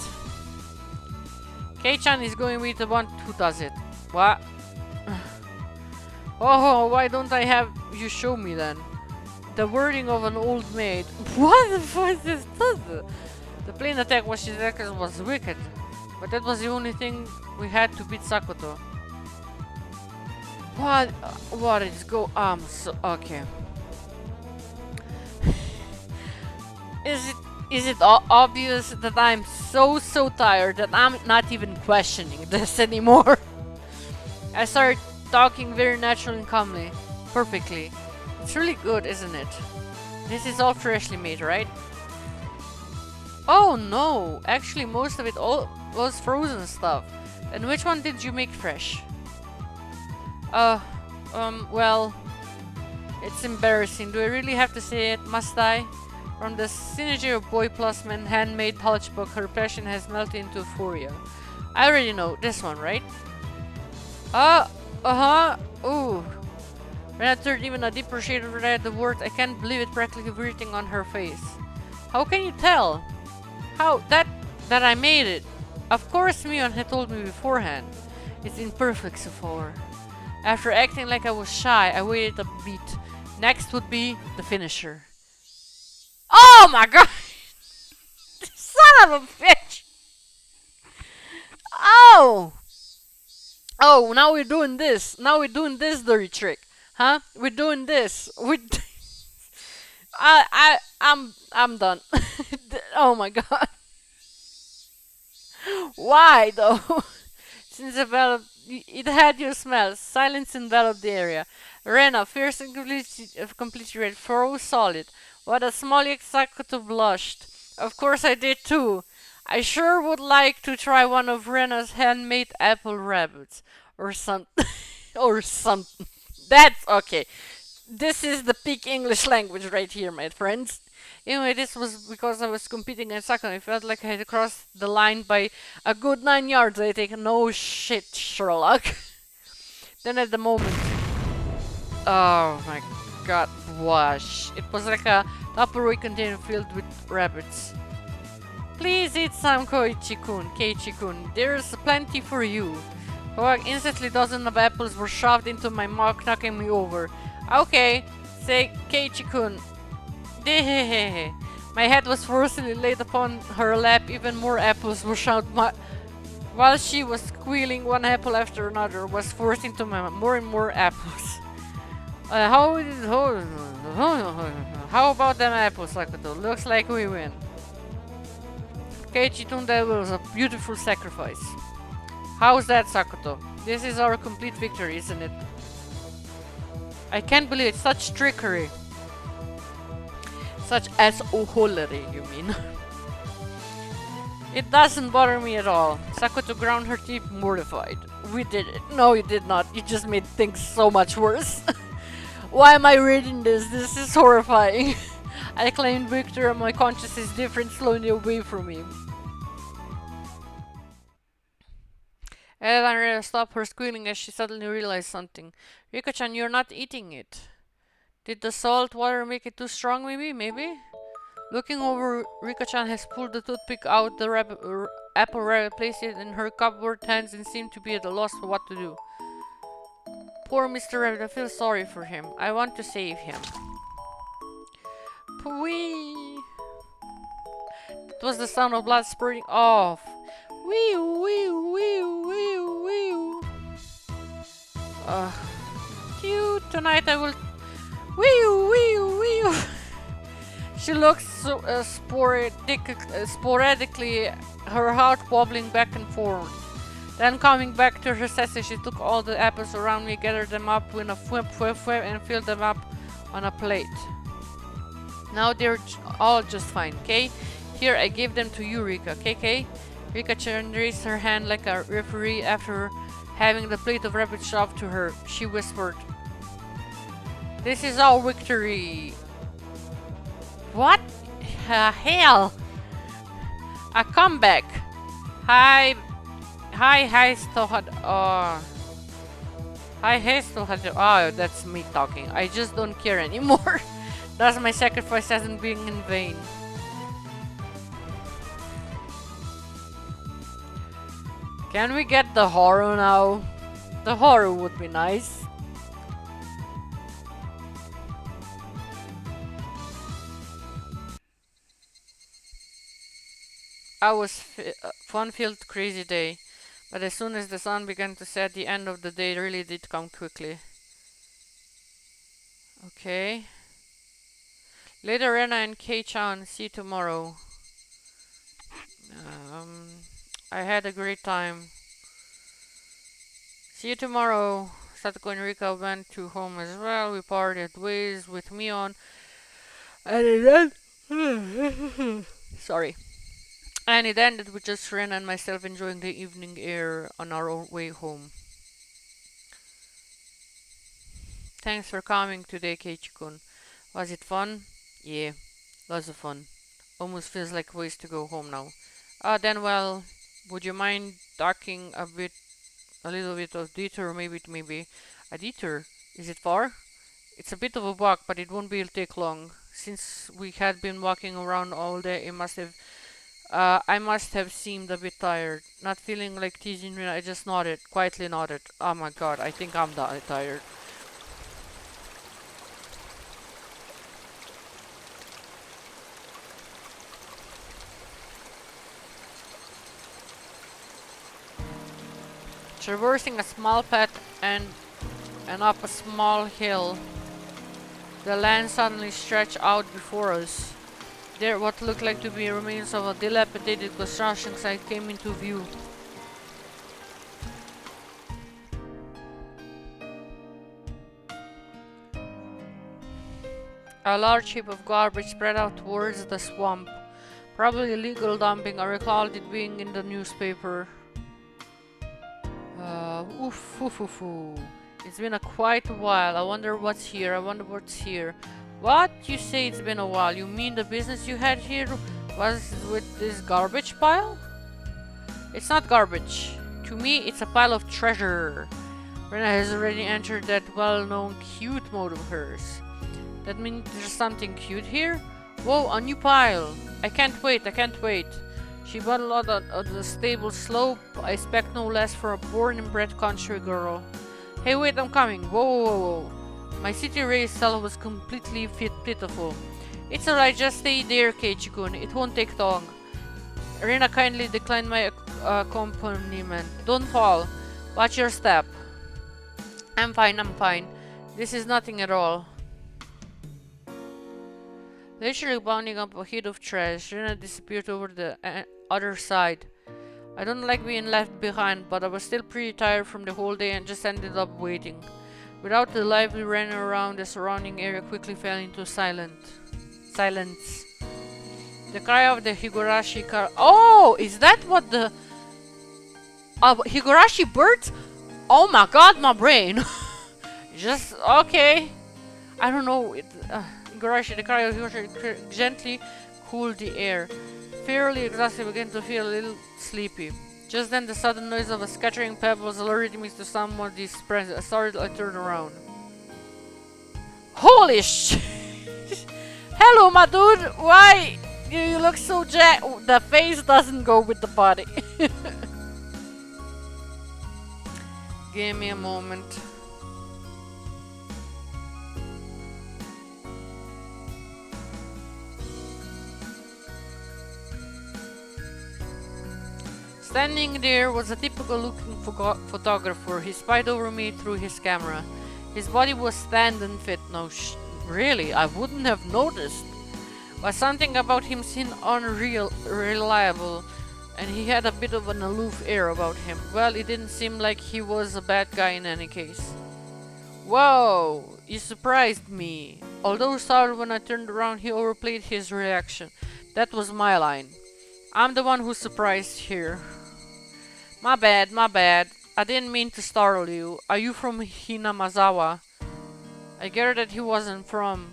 Kei-chan is going with the one who does it. What? Oh, why don't I have you show me then? The wording of an old maid. What the fuck is this? The plain attack was wicked, but that was the only thing we had to beat Sakuto. What is so okay. Is it Is it obvious that I'm so tired that I'm not even questioning this anymore? I started talking very naturally and calmly. Perfectly. It's really good, isn't it? This is all freshly made, right? Oh no! Actually, most of it all was frozen stuff. And which one did you make fresh? Well, it's embarrassing. Do I really have to say it? Must I? From the synergy of Boy Plus Man handmade college book, her passion has melted into euphoria. I already know. This one, right? Uh-huh. Ooh. When I turned even a deeper shade of red, the word, I can't believe it practically written on her face. How can you tell? How? That I made it. Of course Mion had told me beforehand. It's imperfect so far. After acting like I was shy, I waited a beat. Next would be the finisher. Oh my god! Son of a bitch! Oh! Oh, now we're doing this. Now we're doing this dirty trick. Huh? We're doing this. I'm done. Oh my god. Why though? Since it had your smell. Silence enveloped the area. Rena, fierce and completely red, froze solid. What a small executive blushed. Of course I did too. I sure would like to try one of Rena's handmade apple rabbits. Or something. Or something. That's okay. This is the peak English language right here, my friends. Anyway, this was because I was competing in soccer. I felt like I had crossed the line by a good 9 yards. I think, no shit, Sherlock. Then at the moment, oh my god, wash. It was like a Tupperware container filled with rabbits. Please eat some Keiichi-kun. There's plenty for you. However, instantly dozens of apples were shoved into my mouth, knocking me over. Okay, say Keiichi-kun. My head was forcibly laid upon her lap, even more apples were shoved. While she was squealing, one apple after another was forced into my mouth. More and more apples. How about them apples, Sakuto? Looks like we win. Keiichi-kun, that was a beautiful sacrifice. How's that, Sakuto? This is our complete victory, isn't it? I can't believe it. Such trickery. Such assholery, you mean? It doesn't bother me at all. Sakuto ground her teeth, mortified. We did it. No, you did not. You just made things so much worse. Why am I reading this? This is horrifying. I claimed victory and my conscience is different, slowly away from me. Ellen stopped her squealing as she suddenly realized something. Rika-chan, you're not eating it. Did the salt water make it too strong, maybe? Looking over, Rika-chan has pulled the toothpick out the apple rabbit, placed it in her cupboard hands, and seemed to be at a loss for what to do. Poor Mr. Rabbit, I feel sorry for him. I want to save him. Pwee! It was the sound of blood spurting off. Wee wee wee wee wee. Cute. Tonight I will. Wee wee wee. She looked so sporadically, her heart wobbling back and forth. Then coming back to her senses, she took all the apples around me, gathered them up with a whip, and filled them up on a plate. Now they're all just fine, okay? Here, I give them to you, Rika, okay? Rika-chan raised her hand like a referee after having the plate of rabbit shoved to her. She whispered, "This is our victory." What? Hell? A comeback. Hi, Stohad. Oh, that's me talking. I just don't care anymore. Thus, my sacrifice hasn't been in vain. Can we get the horror now? The horror would be nice. I was fun-filled, crazy day, but as soon as the sun began to set, the end of the day really did come quickly. Okay. Later, Rena and Kei-chan, see you tomorrow. Um, I had a great time. See you tomorrow. Satoko and Rika went to home as well. We parted ways with Mion. And it ended. Sorry. And it ended with just Ren and myself enjoying the evening air on our own way home. Thanks for coming today, Keiichi-kun. Was it fun? Yeah, lots of fun. Almost feels like a ways to go home now. Then well, would you mind talking a little bit of detour, maybe a detour? Is it far? It's a bit of a walk, but it won't be take long. Since we had been walking around all day, I must have seemed a bit tired. Not feeling like teasing me, I just nodded, quietly nodded. Oh my god, I think I'm tired. Traversing a small path and up a small hill, the land suddenly stretched out before us. There, what looked like to be remains of a dilapidated construction site came into view. A large heap of garbage spread out towards the swamp. Probably illegal dumping. I recalled it being in the newspaper. Oof. It's been quite a while. I wonder what's here. What? You say it's been a while? You mean the business you had here was with this garbage pile? It's not garbage. To me, it's a pile of treasure. Rena has already entered that well-known cute mode of hers. That means there's something cute here? Whoa, a new pile. I can't wait. She waddled out of the stable slope. I expect no less for a born and bred country girl. Hey, wait, I'm coming. Whoa. My city raised self was completely pitiful. It's alright, just stay there, Keiichi-kun. It won't take long. Rena kindly declined my accompaniment. Don't fall. Watch your step. I'm fine. This is nothing at all. Leisurely bounding up a heap of trash, Rena disappeared over the other side. I don't like being left behind, but I was still pretty tired from the whole day and just ended up waiting. Without the lively running around, the surrounding area quickly fell into silence. The cry of the Higurashi car. Oh, is that what the Higurashi birds? Oh my god, my brain. Just okay. I don't know. Higurashi, the cry of Higurashi gently cooled the air. Fairly exhausted, began to feel a little sleepy. Just then, the sudden noise of a scattering pebbles alerted me to somebody's presence. I started to turn around. Holy shit! Hello, my dude! Why? You look so the face doesn't go with the body. Give me a moment. Standing there was a typical-looking photographer. He spied over me through his camera. His body was stand and fit. No, really, I wouldn't have noticed. But something about him seemed unreliable, and he had a bit of an aloof air about him. Well, it didn't seem like he was a bad guy in any case. Whoa, you surprised me. Although startled when I turned around, he overplayed his reaction. That was my line. I'm the one who's surprised here. My bad. I didn't mean to startle you. Are you from Hinamazawa? I gathered that he wasn't from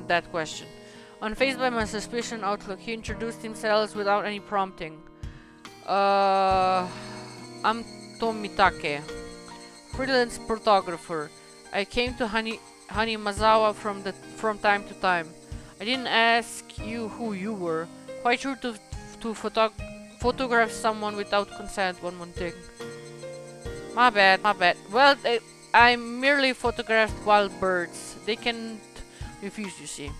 that question. Unfazed by my suspicion outlook, he introduced himself without any prompting. I'm Tomitake, freelance photographer. I came to Hinamazawa from time to time. I didn't ask you who you were. Quite rude to photograph someone without consent, one would think. My bad. Well, I merely photographed wild birds. They can't refuse, you see.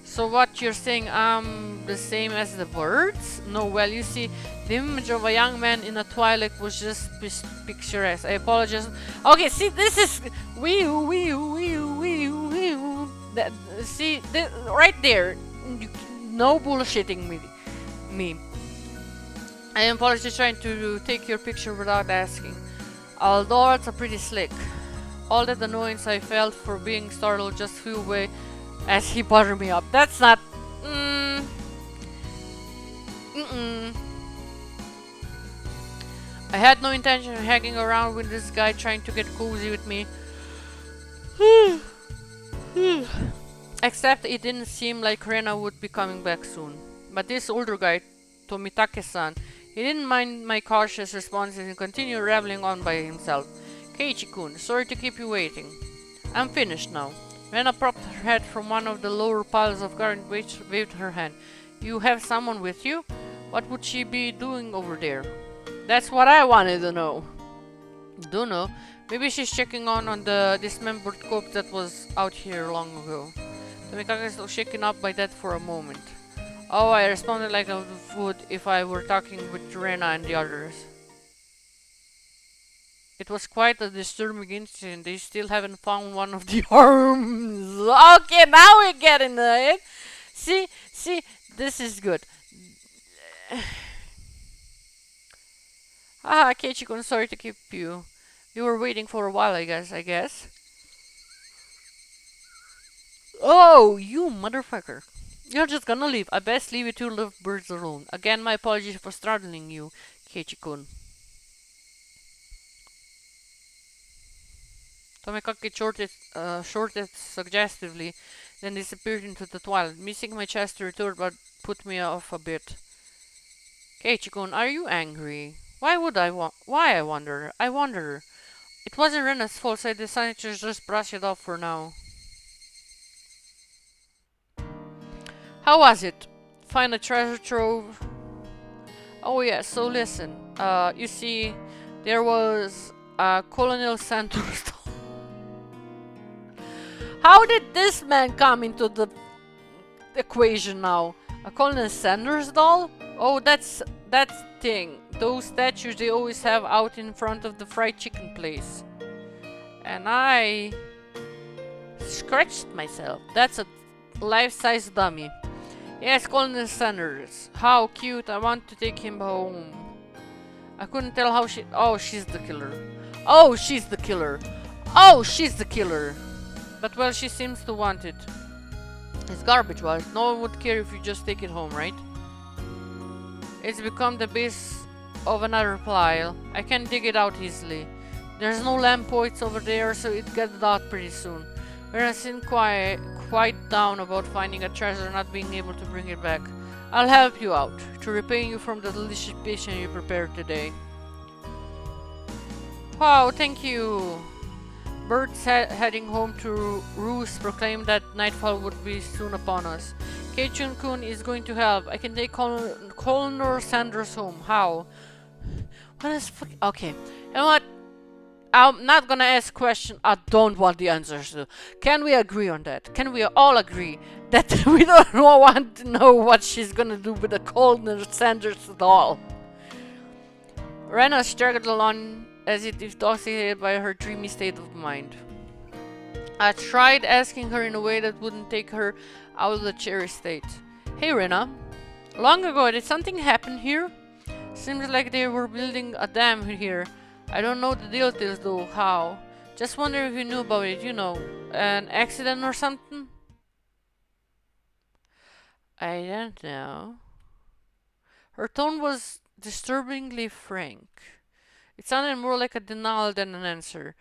So what you're saying, I'm the same as the birds? No, well, you see, the image of a young man in a twilight was just picturesque. I apologize. Okay, see, this is... See, right there. no bullshitting me. I am polishly trying to take your picture without asking. Although it's a pretty slick. All that annoyance I felt for being startled just flew away as he buttered me up. That's not... I had no intention of hanging around with this guy trying to get cozy with me. Except it didn't seem like Rena would be coming back soon. But this older guy, Tomitake-san, he didn't mind my cautious responses and continued rambling on by himself. Keiichi-kun, sorry to keep you waiting. I'm finished now. Rena propped her head from one of the lower piles of garden which waved her hand. You have someone with you? What would she be doing over there? That's what I wanted to know. Don't know. Maybe she's checking on the dismembered corpse that was out here long ago. Tomikage was shaken up by that for a moment. Oh, I responded like I would if I were talking with Rena and the others. It was quite a disturbing incident. They still haven't found one of the arms. Okay, now we're getting it. See, this is good. Keiichi-kun, sorry to keep you. You were waiting for a while, I guess. Oh, you motherfucker. You're just gonna leave. I best leave you two little birds alone. Again, my apologies for startling you, Keiichi-kun. Tomikage shorted suggestively, then disappeared into the twilight. Missing my chance to retort but put me off a bit. Keiichi-kun, are you angry? Why, I wonder? I wonder. It wasn't Rena's fault, so I decided to just brush it off for now. How was it? Find a treasure trove? Oh yeah, so listen. You see, there was Colonel Santos. How did this man come into the equation now? A Colonel Sanders doll? Oh, that's that thing. Those statues they always have out in front of the fried chicken place. And I scratched myself. That's a life-size dummy. Yes, Colonel Sanders. How cute. I want to take him home. I couldn't tell how she... Oh, she's the killer. Oh, she's the killer. Oh, she's the killer. But well, she seems to want it. It's garbage, right? No one would care if you just take it home, right? It's become the base of another pile. I can dig it out easily. There's no lamp points over there, so it gets out pretty soon. We're not quite down about finding a treasure and not being able to bring it back. I'll help you out, to repay you from the delicious patient you prepared today. Wow, thank you. Birds heading home to roost proclaimed that nightfall would be soon upon us. Keiichi-kun is going to help. I can take Colonel Sanders home. How? What is okay. You know what? I'm not gonna ask questions I don't want the answers to. Can we agree on that? Can we all agree that we don't want to know what she's gonna do with the Colonel Sanders doll? Rena struggled along as if intoxicated by her dreamy state of mind. I tried asking her in a way that wouldn't take her out of the cherry state. Hey Rena, long ago did something happen here? Seems like they were building a dam here. I don't know the details though, how. Just wonder if you knew about it, you know, an accident or something? I don't know. Her tone was disturbingly frank. It sounded more like a denial than an answer.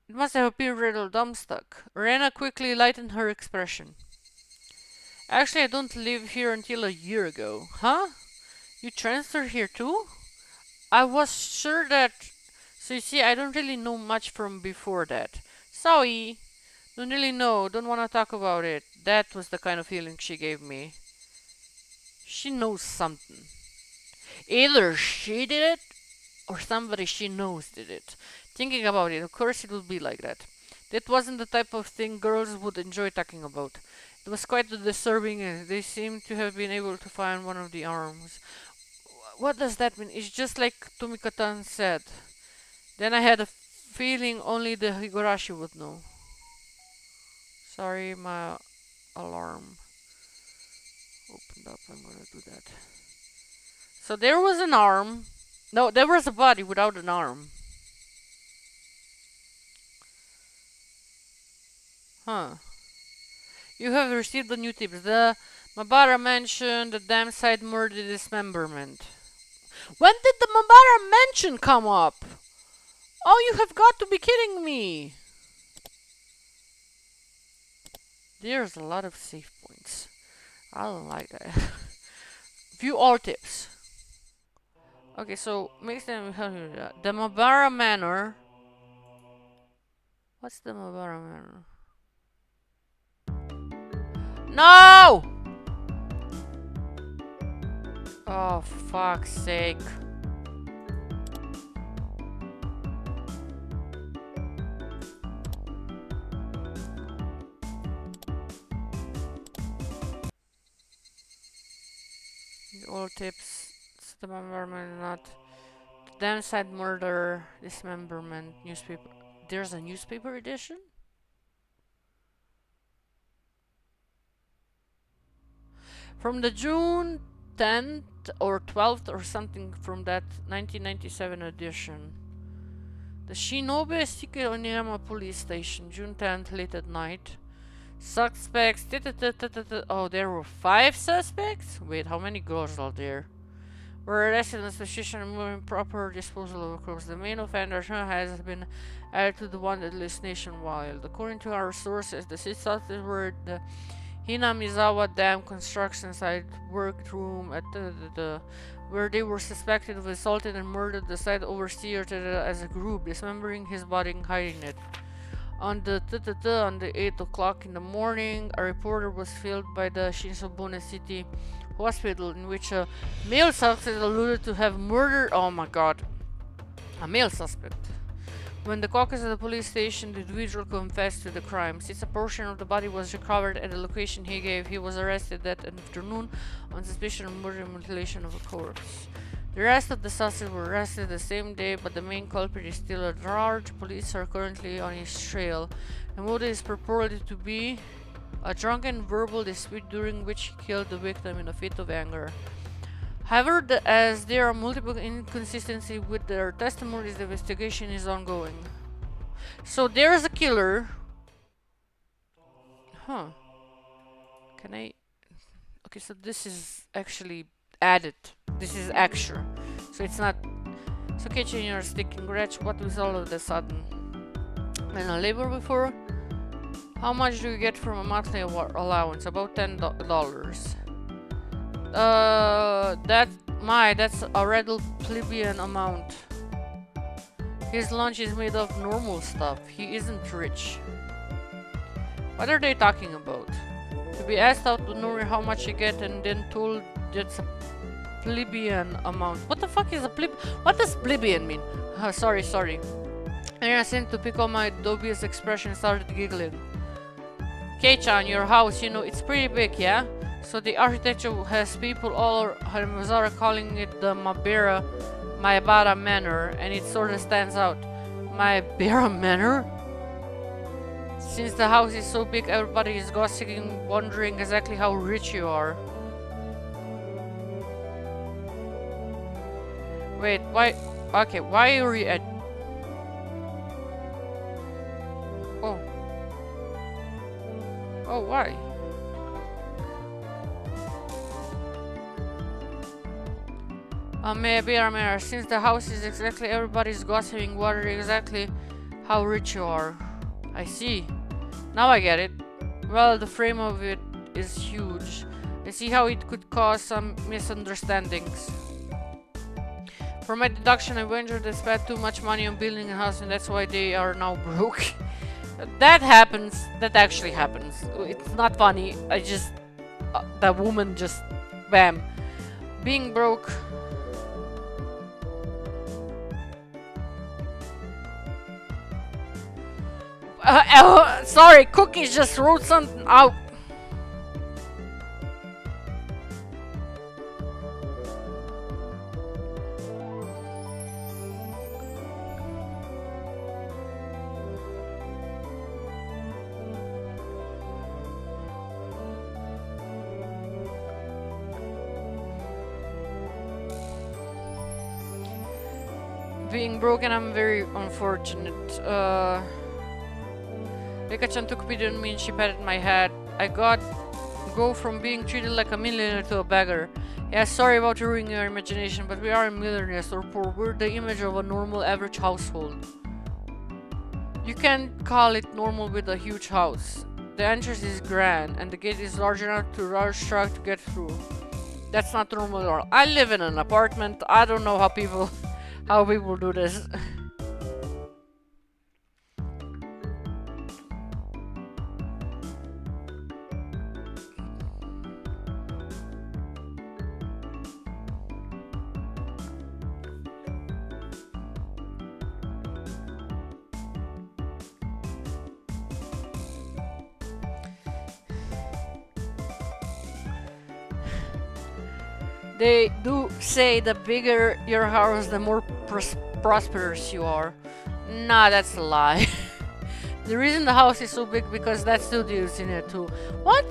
It must have appeared rather dumbstruck. Rena quickly lightened her expression. Actually, I don't live here until a year ago. Huh? You transferred here too? I was sure that... So you see, I don't really know much from before that. Sorry. Don't really know. Don't want to talk about it. That was the kind of feeling she gave me. She knows something. Either she did it, or somebody she knows did it. Thinking about it, of course it would be like that. That wasn't the type of thing girls would enjoy talking about. It was quite disturbing and they seemed to have been able to find one of the arms. What does that mean? It's just like Tomikatan said. Then I had a feeling only the Higurashi would know. Sorry, my alarm. Open Nope, I'm gonna do that. So there was an arm. No, there was a body without an arm. Huh. You have received the new tips. The Mabara mansion, the damn site murder dismemberment. When did the Mabara mansion come up? Oh, you have got to be kidding me. There's a lot of save points. I don't like that. View all tips. Okay, so makes them the Mabara Manor. What's the Mabara Manor? No! Oh, fuck's sake. All tips. It's the Mabara not. Damn side murder, dismemberment, newspaper. There's a newspaper edition? From the June 10th or 12th or something from that 1997 edition. The Shinobe Sike Oniyama police station, June 10th, late at night. Suspects. Oh, there were 5 suspects? Wait, how many girls are there? Were arrested on suspicion of improper disposal of corpse. The main offender has been added to the wanted list nationwide. According to our sources, the 6 suspects were the Hinamizawa Dam construction site workroom at where they were suspected of assaulting and murdered the site overseer as a group, dismembering his body and hiding it. On the 8 o'clock in the morning, a reporter was filmed by the Shinsobune City Hospital in which a male suspect alluded to have murdered. Oh my god, a male suspect. When the caucus at the police station, the individual confessed to the crime. Since a portion of the body was recovered at the location he gave, he was arrested that afternoon on suspicion of murder and mutilation of a corpse. The rest of the suspects were arrested the same day, but the main culprit is still at large. Police are currently on his trail. The motive is purported to be a drunken verbal dispute during which he killed the victim in a fit of anger. However, as there are multiple inconsistencies with their testimonies, the investigation is ongoing. So there's a killer. Huh. Can I... Okay, so this is actually added. This is extra. So it's not... So kitchen, you're sticking wretch. What was all of a sudden? And a labor before? How much do you get from a monthly allowance? About $10. That's a rather plebeian amount. His lunch is made of normal stuff. He isn't rich. What are they talking about? To be asked out to know how much you get and then told that's a plebeian amount. What the fuck is a pleb? What does plebeian mean? Sorry. And I seemed to pick up my dubious expression and started giggling. Kei-chan, your house, you know, it's pretty big, yeah? So the architecture has people all Mazara calling it the Maibara Manor, and it sort of stands out. Maibara Manor? Since the house is so big, everybody is gossiping, wondering exactly how rich you are. Wait, why? Okay, why are you at... Oh. Oh, why? Mayor, since the house is exactly everybody's gossiping, wondering exactly how rich you are. I see. Now I get it. Well, the frame of it is huge. I see how it could cause some misunderstandings. For my deduction, I ventured they spent too much money on building a house and that's why they are now broke. That happens. That actually happens. It's not funny. I just... that woman just... Bam. Being broke... sorry, Cookies just wrote something out. Being broken, I'm very unfortunate. Rika-chan took pity on me and she patted my head. I got go from being treated like a millionaire to a beggar. Yeah, sorry about ruining your imagination, but we aren't millionaires or poor. We're the image of a normal, average household. You can't call it normal with a huge house. The entrance is grand, and the gate is large enough to large truck to get through. That's not normal at all. I live in an apartment. I don't know how people do this. They do say the bigger your house, the more prosperous you are. Nah, that's a lie. The reason the house is so big because that studio is in it too. What?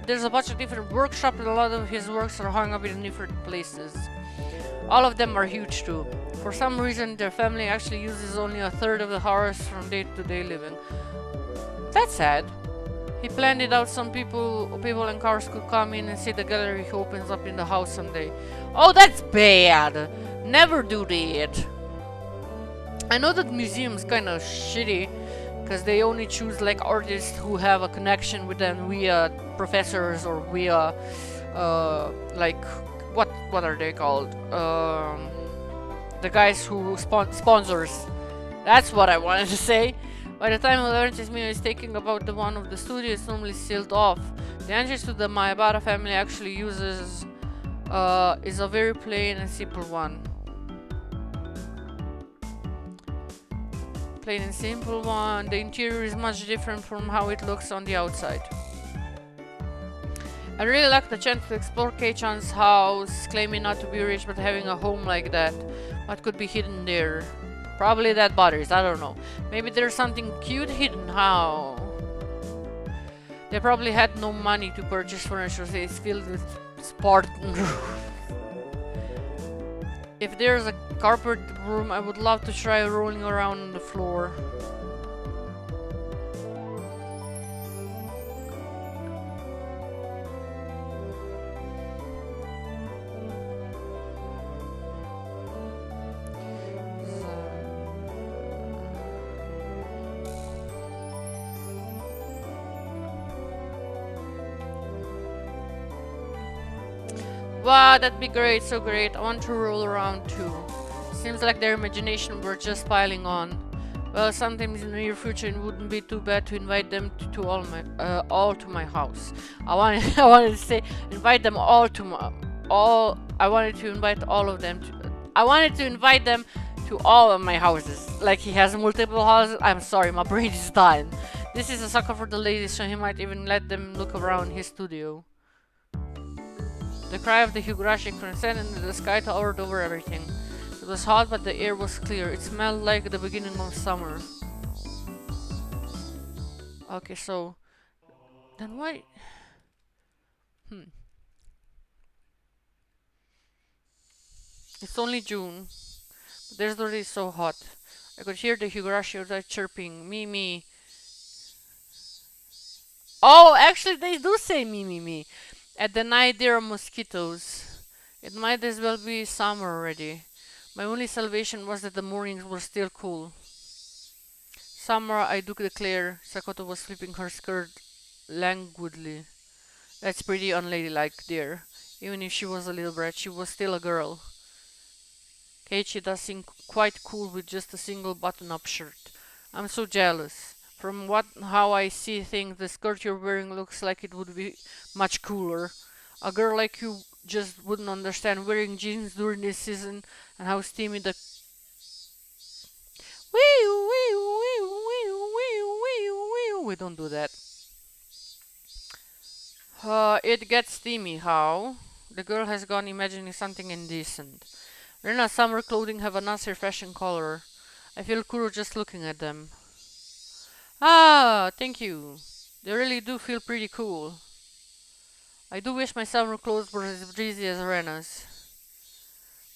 There's a bunch of different workshops and a lot of his works are hung up in different places. All of them are huge too. For some reason, their family actually uses only a third of the house from day-to-day living. That's sad. He planned it out some people and cars could come in and see the gallery he opens up in the house someday. Oh, that's bad! Never do that. I know that museum's kinda shitty, because they only choose like artists who have a connection with them via professors or via, like, what are they called? The guys who sponsors. That's what I wanted to say. By the time Laurentis Mio is taking about the one of the studio is normally sealed off. The entrance to the Mayabara family actually uses is a very plain and simple one. Plain and simple one. The interior is much different from how it looks on the outside. I really like the chance to explore Kei-chan's house, claiming not to be rich but having a home like that. What could be hidden there? Probably that bothers, I don't know. Maybe there's something cute hidden, how? They probably had no money to purchase furniture, so it's filled with Spartan roof. If there's a carpet room, I would love to try rolling around on the floor. Wow, that'd be great, so great. I want to roll around too. Seems like their imagination were just piling on. Well, sometimes in the near future it wouldn't be too bad to invite them to all to my house. I wanted to say invite them all to my I wanted to invite all of them to I wanted to invite them to all of my houses. Like he has multiple houses. I'm sorry, my brain is dying. This is a sucker for the ladies, so he might even let them look around his studio. The cry of the Higurashi transcended into the sky, towered over everything. It was hot, but the air was clear. It smelled like the beginning of summer. Okay, so... Then why... It's only June. But there's already so hot. I could hear the Higurashi outside chirping. Me, me. Oh, actually they do say me, me, me. At the night there are mosquitoes. It might as well be summer already. My only salvation was that the mornings were still cool. Summer, I do declare. Sakoto was flipping her skirt languidly. That's pretty unladylike, dear. Even if she was a little brat, she was still a girl. Keiichi does seem quite cool with just a single button-up shirt. I'm so jealous. From how I see things, the skirt you're wearing looks like it would be much cooler. A girl like you just wouldn't understand wearing jeans during this season and how steamy the... We don't do that. It gets steamy, how? The girl has gone imagining something indecent. Rena's summer clothing have a nice refreshing color. I feel cool just looking at them. Ah, thank you. They really do feel pretty cool. I do wish my summer clothes were as breezy as Rena's.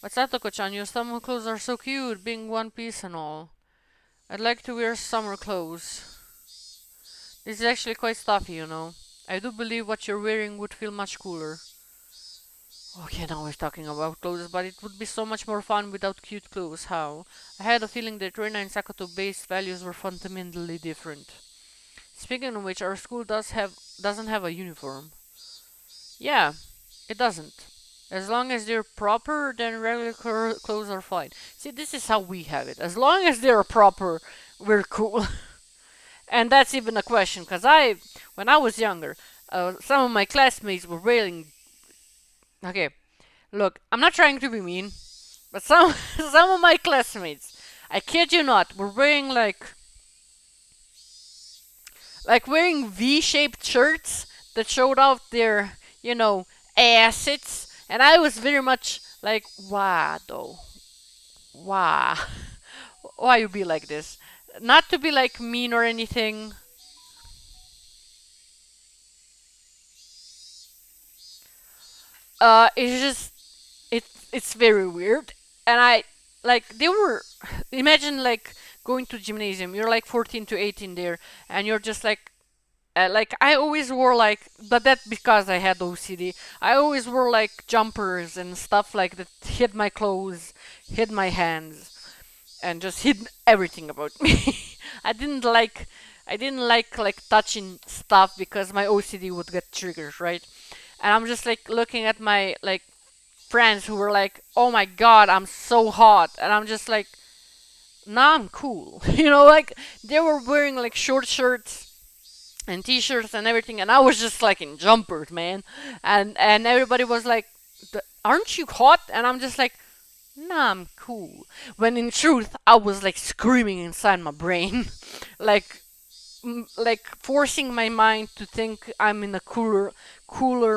But Satoko-chan, your summer clothes are so cute, being one piece and all. I'd like to wear summer clothes. This is actually quite stuffy, you know. I do believe what you're wearing would feel much cooler. Okay, now we're talking about clothes, but it would be so much more fun without cute clothes. How? I had a feeling that Reina and Sakato base values were fundamentally different. Speaking of which, our school doesn't have a uniform. Yeah, it doesn't. As long as they're proper, then regular clothes are fine. See, this is how we have it. As long as they're proper, we're cool. And that's even a question, because when I was younger, some of my classmates were wearing. Okay, look, I'm not trying to be mean, but some some of my classmates, I kid you not, were wearing like wearing V-shaped shirts that showed off their, assets, and I was very much like, why though? Why? Why you be like this? Not to be like mean or anything. It's just it's very weird, and I like they were. Imagine like going to gymnasium. You're like 14 to 18 there, and you're just like I always wore but that's because I had OCD. I always wore like jumpers and stuff like that hid my clothes, hid my hands, and just hid everything about me. I didn't like I didn't like touching stuff because my OCD would get triggered, right? And I'm just like looking at my like friends who were like, "Oh my god, I'm so hot," and I'm just like, "Nah, I'm cool." Like they were wearing like short shirts and t-shirts and everything, and I was just like in jumpers, man. And everybody was like, "Aren't you hot?" And I'm just like, "Nah, I'm cool." When in truth, I was like screaming inside my brain, like like forcing my mind to think I'm in a cooler,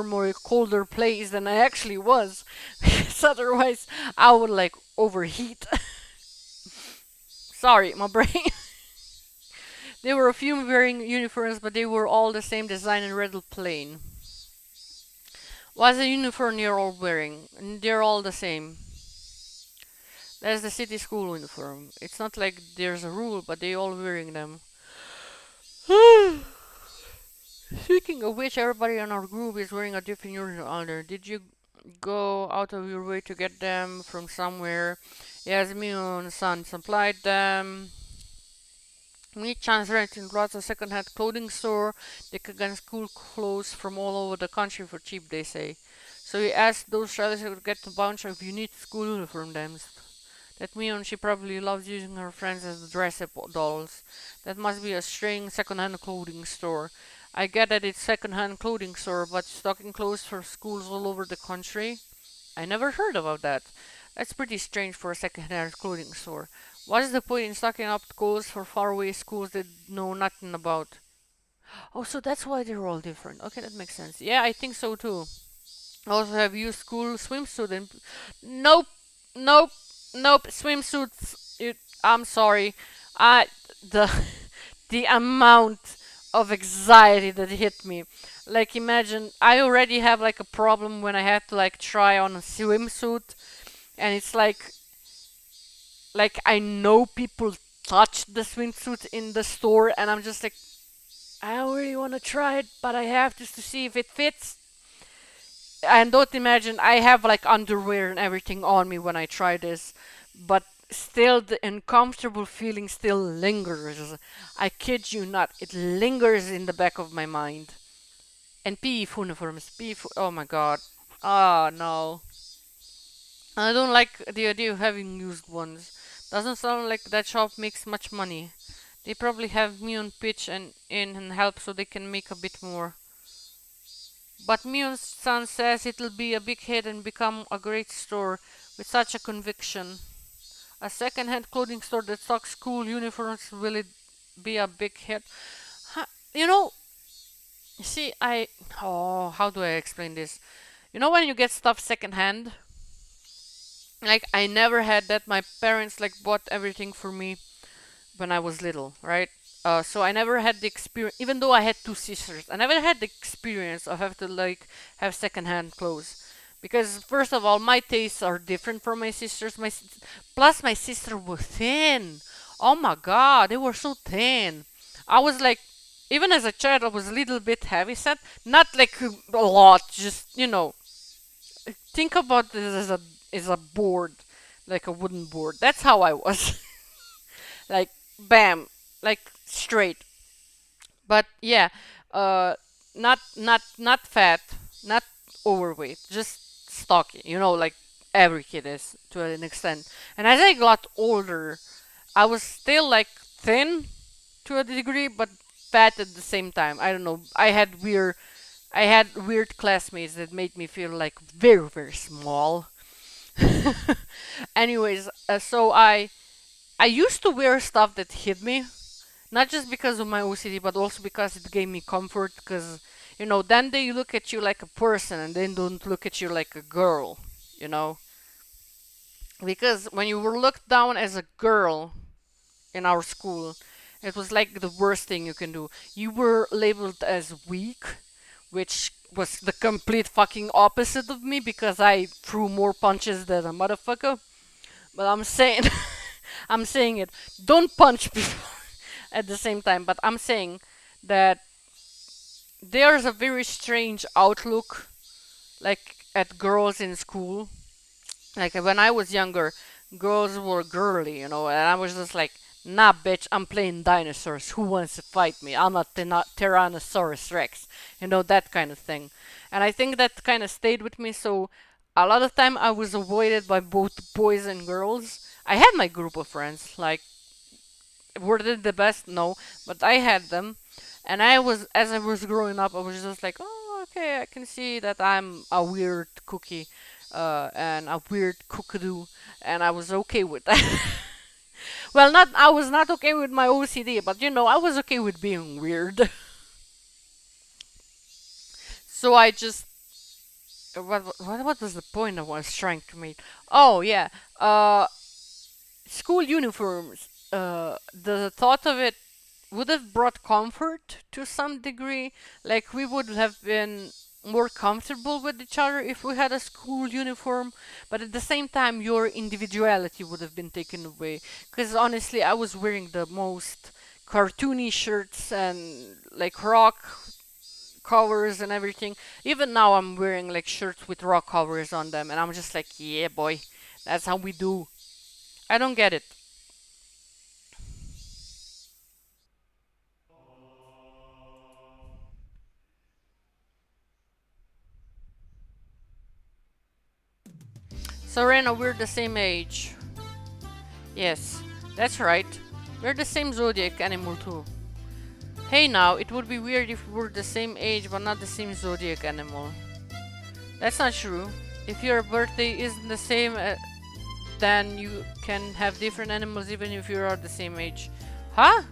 more colder place than I actually was, because otherwise I would like overheat. Sorry, my brain. There were a few wearing uniforms, but they were all the same design and red plain. What's the uniform you're all wearing? And they're all the same. That's the city school uniform. It's not like there's a rule, but they all wearing them. Speaking of which, everybody in our group is wearing a different uniform. Did you go out of your way to get them from somewhere? Yes, me and son supplied them. Me chance renting lots of second-hand clothing store. They can get school clothes from all over the country for cheap, they say. So he asked those relatives to get a bunch of unique school uniform them. That means she probably loves using her friends as dress-up dolls. That must be a strange second-hand clothing store. I get that it's second-hand clothing store, but stocking clothes for schools all over the country? I never heard about that. That's pretty strange for a second-hand clothing store. What is the point in stocking up clothes for faraway schools they know nothing about? Oh, so that's why they're all different. Okay, that makes sense. Yeah, I think so too. Also, have you school swimsuit and nope, nope, nope. Swimsuits. I'm sorry. I the the amount of anxiety that hit me. Like imagine I already have like a problem when I have to like try on a swimsuit, and it's like I know people touch the swimsuit in the store, and I'm just like I really want to try it, but I have just to see if it fits. And don't imagine I have like underwear and everything on me when I try this, but still the uncomfortable feeling still lingers. I kid you not, it lingers in the back of my mind. And PE uniforms, oh my god. Oh no. I don't like the idea of having used ones. Doesn't sound like that shop makes much money. They probably have me on pitch and in and help so they can make a bit more. But Mion-san says it'll be a big hit and become a great store with such a conviction. A second-hand clothing store that stocks school uniforms, will it be a big hit? Huh, you know, see, how do I explain this? You know when you get stuff second-hand? Like, I never had that. My parents, like, bought everything for me when I was little, right? So I never had the experience, even though I had two sisters, I never had the experience of having to, like, have second-hand clothes. Because first of all, my tastes are different from my sister's. Plus my sister was thin. Oh my god, they were so thin. I was like, even as a child, I was a little bit heavy set. Not like a lot, just think about this as a board, like a wooden board. That's how I was. Like bam, like straight. But yeah, uh, not fat, not overweight, just stocky. Like every kid is to an extent. And as I got older, I was still like thin to a degree, but fat at the same time. I don't know. I had weird classmates that made me feel like very very small. Anyways, so I used to wear stuff that hid me, not just because of my OCD, but also because it gave me comfort. Because then they look at you like a person, and they don't look at you like a girl. You know, because when you were looked down as a girl in our school, it was like the worst thing you can do. You were labeled as weak, which was the complete fucking opposite of me because I threw more punches than a motherfucker. But I'm saying, I'm saying it. Don't punch people at the same time. But I'm saying that there's a very strange outlook, like at girls in school. Like when I was younger, girls were girly, and I was just like, nah, bitch, I'm playing dinosaurs. Who wants to fight me? I'm a Tyrannosaurus Rex. That kind of thing. And I think that kind of stayed with me, so a lot of time I was avoided by both boys and girls. I had my group of friends, like, were they the best? No, but I had them. And as I was growing up, I was just like, oh, okay, I can see that I'm a weird cookie, and a weird cookadoo, and I was okay with that. Well, I was not okay with my OCD, but I was okay with being weird. So I just, what was the point I was trying to make? Oh yeah, school uniforms. The thought of it would have brought comfort to some degree. Like we would have been more comfortable with each other if we had a school uniform, but at the same time, your individuality would have been taken away. Because honestly, I was wearing the most cartoony shirts and like rock covers and everything. Even now, I'm wearing like shirts with rock covers on them, and I'm just like, yeah, boy, that's how we do. I don't get it. Serena, we're the same age. Yes, that's right. We're the same zodiac animal too. Hey now, it would be weird if we were the same age but not the same zodiac animal. That's not true. If your birthday isn't the same, then you can have different animals even if you are the same age. Huh?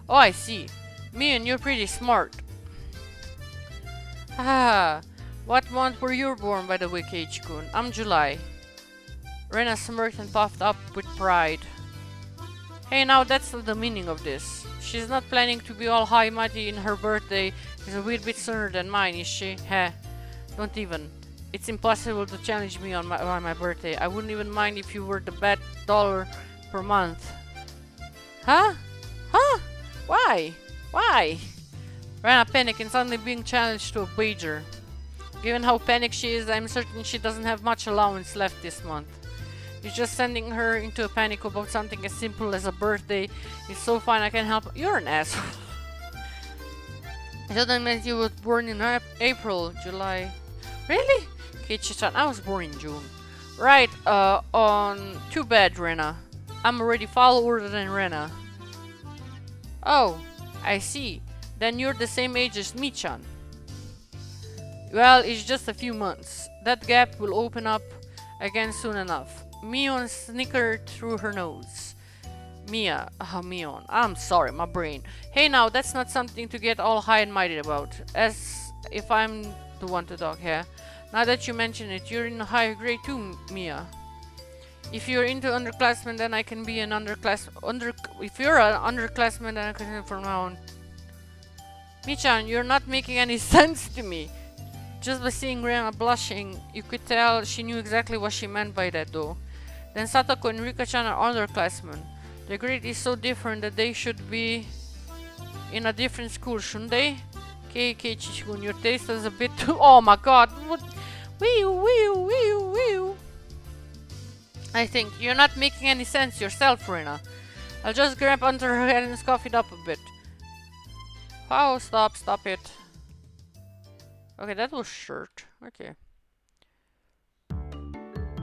Oh, I see. Me and you're pretty smart. Haha. What month were you born, by the way, Keiichi-kun? I'm July. Rena smirked and puffed up with pride. Hey, now that's not the meaning of this. She's not planning to be all high mighty in her birthday. It's a weird bit sooner than mine, is she? Heh. Don't even. It's impossible to challenge me on my birthday. I wouldn't even mind if you were the bet dollar per month. Huh? Huh? Why? Why? Rana panicked and suddenly being challenged to a wager. Given how panicked she is, I'm certain she doesn't have much allowance left this month. You're just sending her into a panic about something as simple as a birthday. It's so fine I can help. You're an asshole. I thought I meant you were born in April, July. Really? Keiichi-chan, I was born in June. Right, on... Too bad, Rena. I'm already far older than Rena. Oh, I see. Then you're the same age as Mi-chan. Well, it's just a few months. That gap will open up again soon enough. Mion snickered through her nose. Mion. I'm sorry, my brain. Hey now, that's not something to get all high and mighty about. As if I'm the one to talk here. Now that you mention it, you're in a higher grade too, Mia. If you're into underclassmen, then I can be an if you're an underclassman, then I can from now on. Mi-chan, you're not making any sense to me. Just by seeing Grandma blushing, you could tell she knew exactly what she meant by that though. Then Satoko and Rika-chan are underclassmen. The grade is so different that they should be in a different school, shouldn't they? Keiichi-kun, your taste is a bit too— oh my god, what? Wee. I think you're not making any sense yourself, Rina. I'll just grab under her head and scoff it up a bit. Oh, stop it. Okay, that was short. Okay.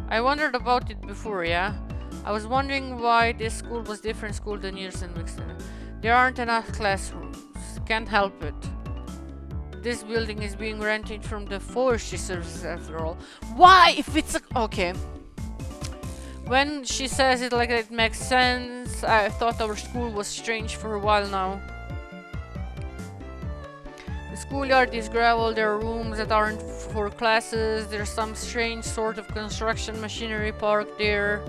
I wondered about it before, yeah? I was wondering why this school was different school than years in Wixton. There aren't enough classrooms. Can't help it. This building is being rented from the forestry services after all. Why? If it's a— okay. When she says it like that, it makes sense. I thought our school was strange for a while now. The schoolyard is gravel, there are rooms that aren't for classes, there's some strange sort of construction machinery parked there.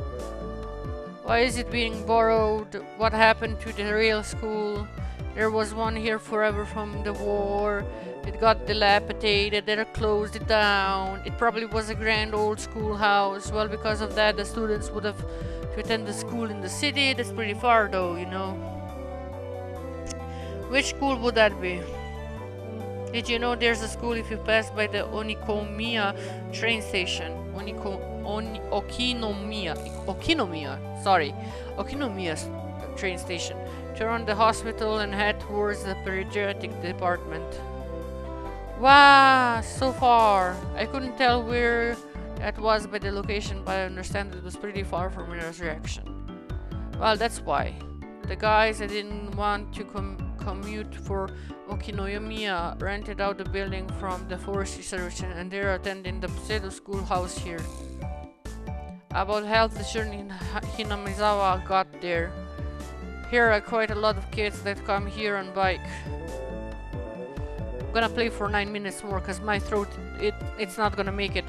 Why is it being borrowed? What happened to the real school? There was one here forever from the war. It got dilapidated, they closed it down. It probably was a grand old schoolhouse. Well, because of that, the students would have to attend the school in the city. That's pretty far though, you know. Which school would that be? Did you know there's a school if you pass by the Oninomiya train station? Okinomiya train station. Turn on the hospital and head towards the pediatric department. Wow, so far. I couldn't tell where that was by the location, but I understand it was pretty far from Mina's reaction. Well, that's why. The guys that didn't want to commute for Okinomiya rented out the building from the forestry service and they're attending the pseudo schoolhouse here. About half the children in Hinamizawa got there. Here are quite a lot of kids that come here on bike. I'm gonna play for 9 minutes more because my throat, it's not gonna make it.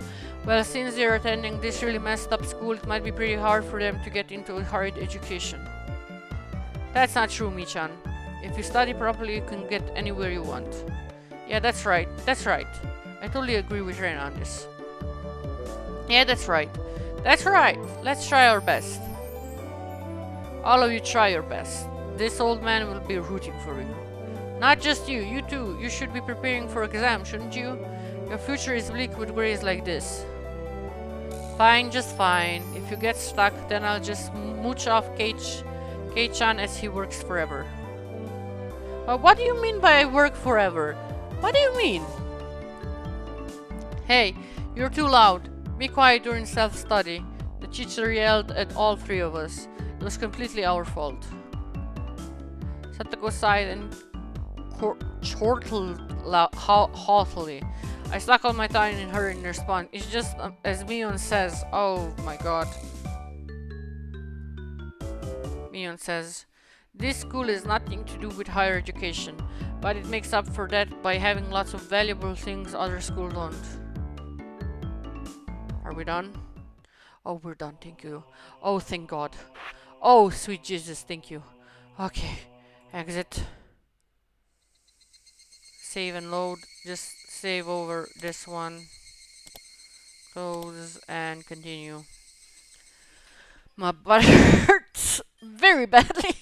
Well, since they're attending this really messed up school, it might be pretty hard for them to get into a higher education. That's not true, Michan. If you study properly, you can get anywhere you want. Yeah, that's right. I totally agree with Ren on this. Yeah, that's right. Let's try our best. All of you try your best. This old man will be rooting for you. Not just you, you too. You should be preparing for exam, shouldn't you? Your future is bleak with grades like this. Fine, just fine. If you get stuck, then I'll just mooch off Kei-chan as he works forever. What do you mean by I work forever? What do you mean? Hey, you're too loud. Be quiet during self-study. The teacher yelled at all three of us. It was completely our fault. Satoko sighed and chortled haughtily. I stuck out my tongue in her in response. It's just as Mion says. Oh my god. Mion says, this school is nothing to do with higher education, but it makes up for that by having lots of valuable things other schools don't. Are we done? Oh, we're done, thank you. Oh, thank God. Oh, sweet Jesus, thank you. Okay, exit. Save and load. Just save over this one. Close and continue. My butt hurts very badly.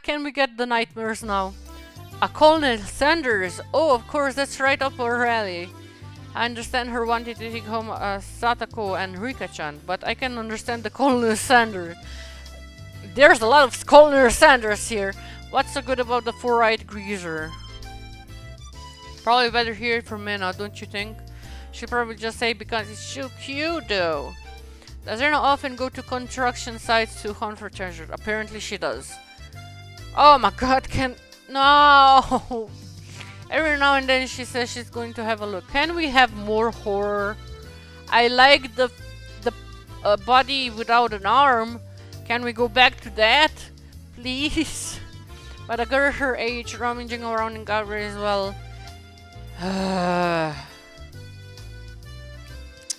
Can we get the nightmares now? A Colonel Sanders! Oh, of course, that's right up our alley. I understand her wanting to take home Satoko and Rika-chan, but I can understand the Colonel Sanders. There's a lot of Colonel Sanders here. What's so good about the four-eyed greaser? Probably better hear it from Mina, don't you think? She'll probably just say because it's so cute though. Does Rena often go to construction sites to hunt for treasure? Apparently she does. Oh my god, no! Every now and then she says she's going to have a look. Can we have more horror? I like the body without an arm. Can we go back to that? Please? But a girl her age rummaging around in gallery as well.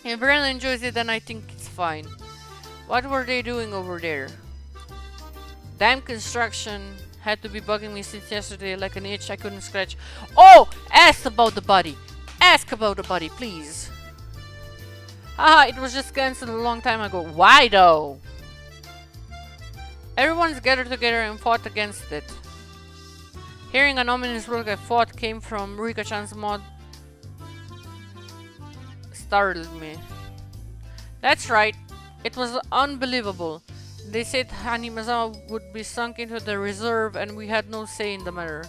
If Brenda enjoys it, then I think it's fine. What were they doing over there? Damn construction had to be bugging me since yesterday like an itch I couldn't scratch. Oh! Asked about the body. ask about the body, please. Haha, it was just cancelled a long time ago. Why though? Everyone's gathered together and fought against it. Hearing an ominous word I thought came from Rika-chan's mod startled me. That's right. It was unbelievable. They said Hanimazawa would be sunk into the reserve and we had no say in the matter.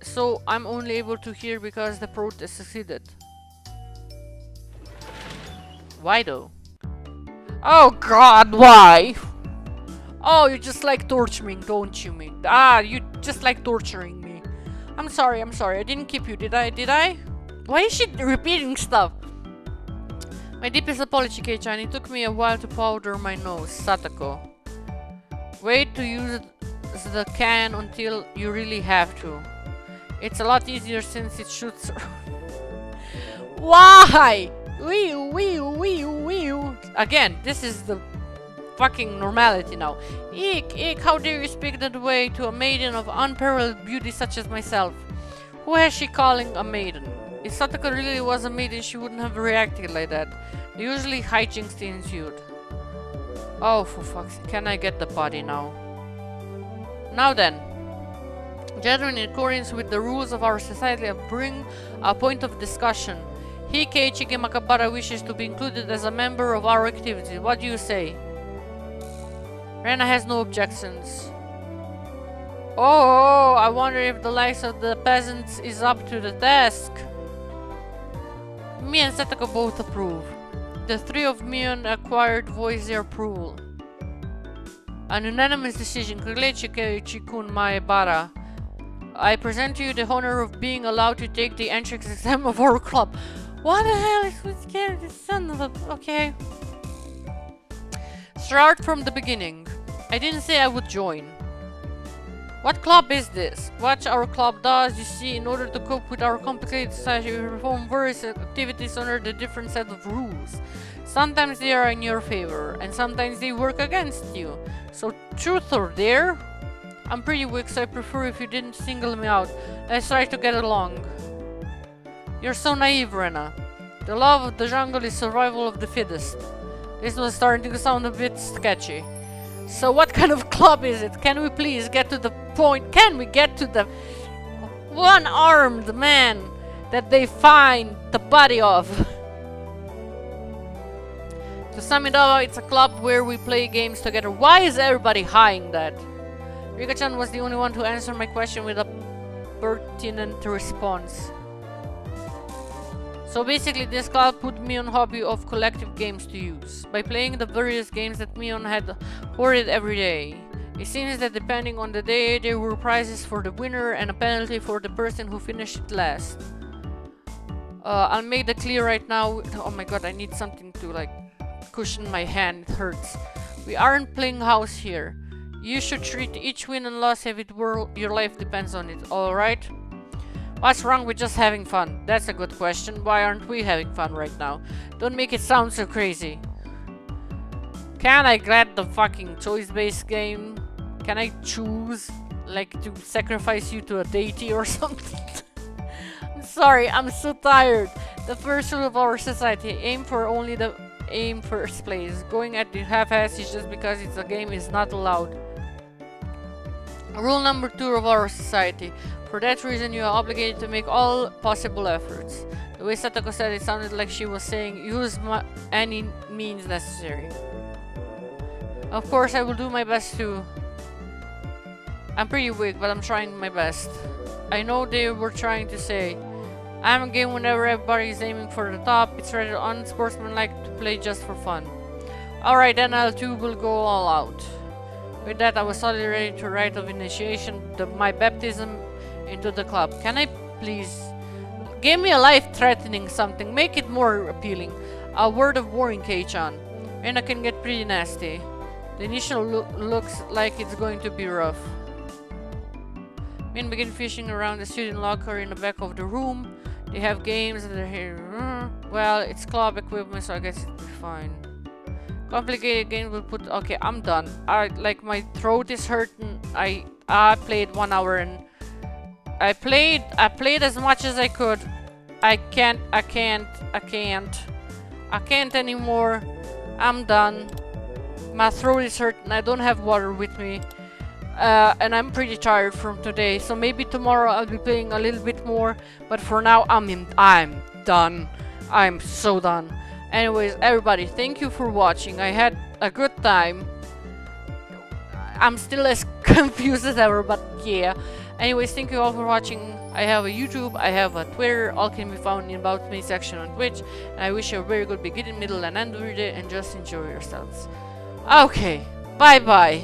So I'm only able to hear because the protest succeeded. Why though? Oh god, why? Oh, you just like torturing, don't you, me? Ah, you just like torturing me. I'm sorry. I didn't keep you, did I? Why is she repeating stuff? My deepest apology, Kei-chan. It took me a while to powder my nose. Satoko. Wait to use the can until you really have to. It's a lot easier since it shoots. Why? Again, this is the fucking normality now. Eek, how dare you speak that way to a maiden of unparalleled beauty such as myself? Who has she calling a maiden? If Satoko really was a maiden, she wouldn't have reacted like that. Usually hijinks ensued. Oh, for fuck's sake, can I get the body now? Now then. Gentlemen, in accordance with the rules of our society, I bring a point of discussion. Keiichi Makabara wishes to be included as a member of our activity. What do you say? Rena has no objections. Oh, I wonder if the likes of the peasants is up to the task. Me and Satoko both approve. The three of Mion acquired voice their approval. An unanimous decision. Keiichi Kun Maebara. I present to you the honor of being allowed to take the entrance exam of our club. What the hell is this son of a... Okay. Start from the beginning. I didn't say I would join. What club is this? What our club does, you see, in order to cope with our complicated society, we perform various activities under the different set of rules. Sometimes they are in your favor, and sometimes they work against you. So, truth or dare? I'm pretty weak, so I prefer if you didn't single me out. Let's try to get along. You're so naive, Rena. The law of the jungle is survival of the fittest. This was starting to sound a bit sketchy. So what kind of club is it? Can we please get to the point? Can we get to the one-armed man that they find the body of? To sum it up, it's a club where we play games together. Why is everybody hiding that? Rika-chan was the only one to answer my question with a pertinent response. So basically, this club put Mion hobby of collective games to use, by playing the various games that Mion had hoarded every day. It seems that depending on the day, there were prizes for the winner and a penalty for the person who finished it last. I'll make that clear right now. Oh my god, I need something to like cushion my hand, it hurts. We aren't playing house here. You should treat each win and loss as if it were your life depends on it, alright? What's wrong with just having fun? That's a good question. Why aren't we having fun right now? Don't make it sound so crazy. Can I get the fucking choice-based game? Can I choose, like, to sacrifice you to a deity or something? I'm sorry, I'm so tired. The first rule of our society, aim first place. Going at the half-ass is just because it's a game is not allowed. Rule number 2 of our society. For that reason, you are obligated to make all possible efforts. The way Satoko said it sounded like she was saying, use any means necessary. Of course, I will do my best to... I'm pretty weak, but I'm trying my best. I know they were trying to say, I'm a game whenever everybody is aiming for the top. It's rather unsportsmanlike to play just for fun. Alright, then I too will go all out. With that, I was solidly ready to rite of initiation, my baptism into the club. Can I please give me a life-threatening something? Make it more appealing. A word of warning, Kei-chan. Rena can get pretty nasty. The initial looks like it's going to be rough. Men begin fishing around the student locker in the back of the room. They have games and they're here. Well, it's club equipment, so I guess it'll be fine. Complicated games will put... Okay, I'm done. Like, my throat is hurting. I played 1 hour and... I played as much as I could. I can't anymore. I'm done. My throat is hurting. I don't have water with me. And I'm pretty tired from today. So maybe tomorrow I'll be playing a little bit more. But for now, I'm done. I'm so done. Anyways, everybody, thank you for watching. I had a good time. I'm still as confused as ever, but yeah. Anyways, thank you all for watching. I have a YouTube, I have a Twitter, all can be found in the About Me section on Twitch. And I wish you a very good beginning, middle, and end of your day, and just enjoy yourselves. Okay, bye bye.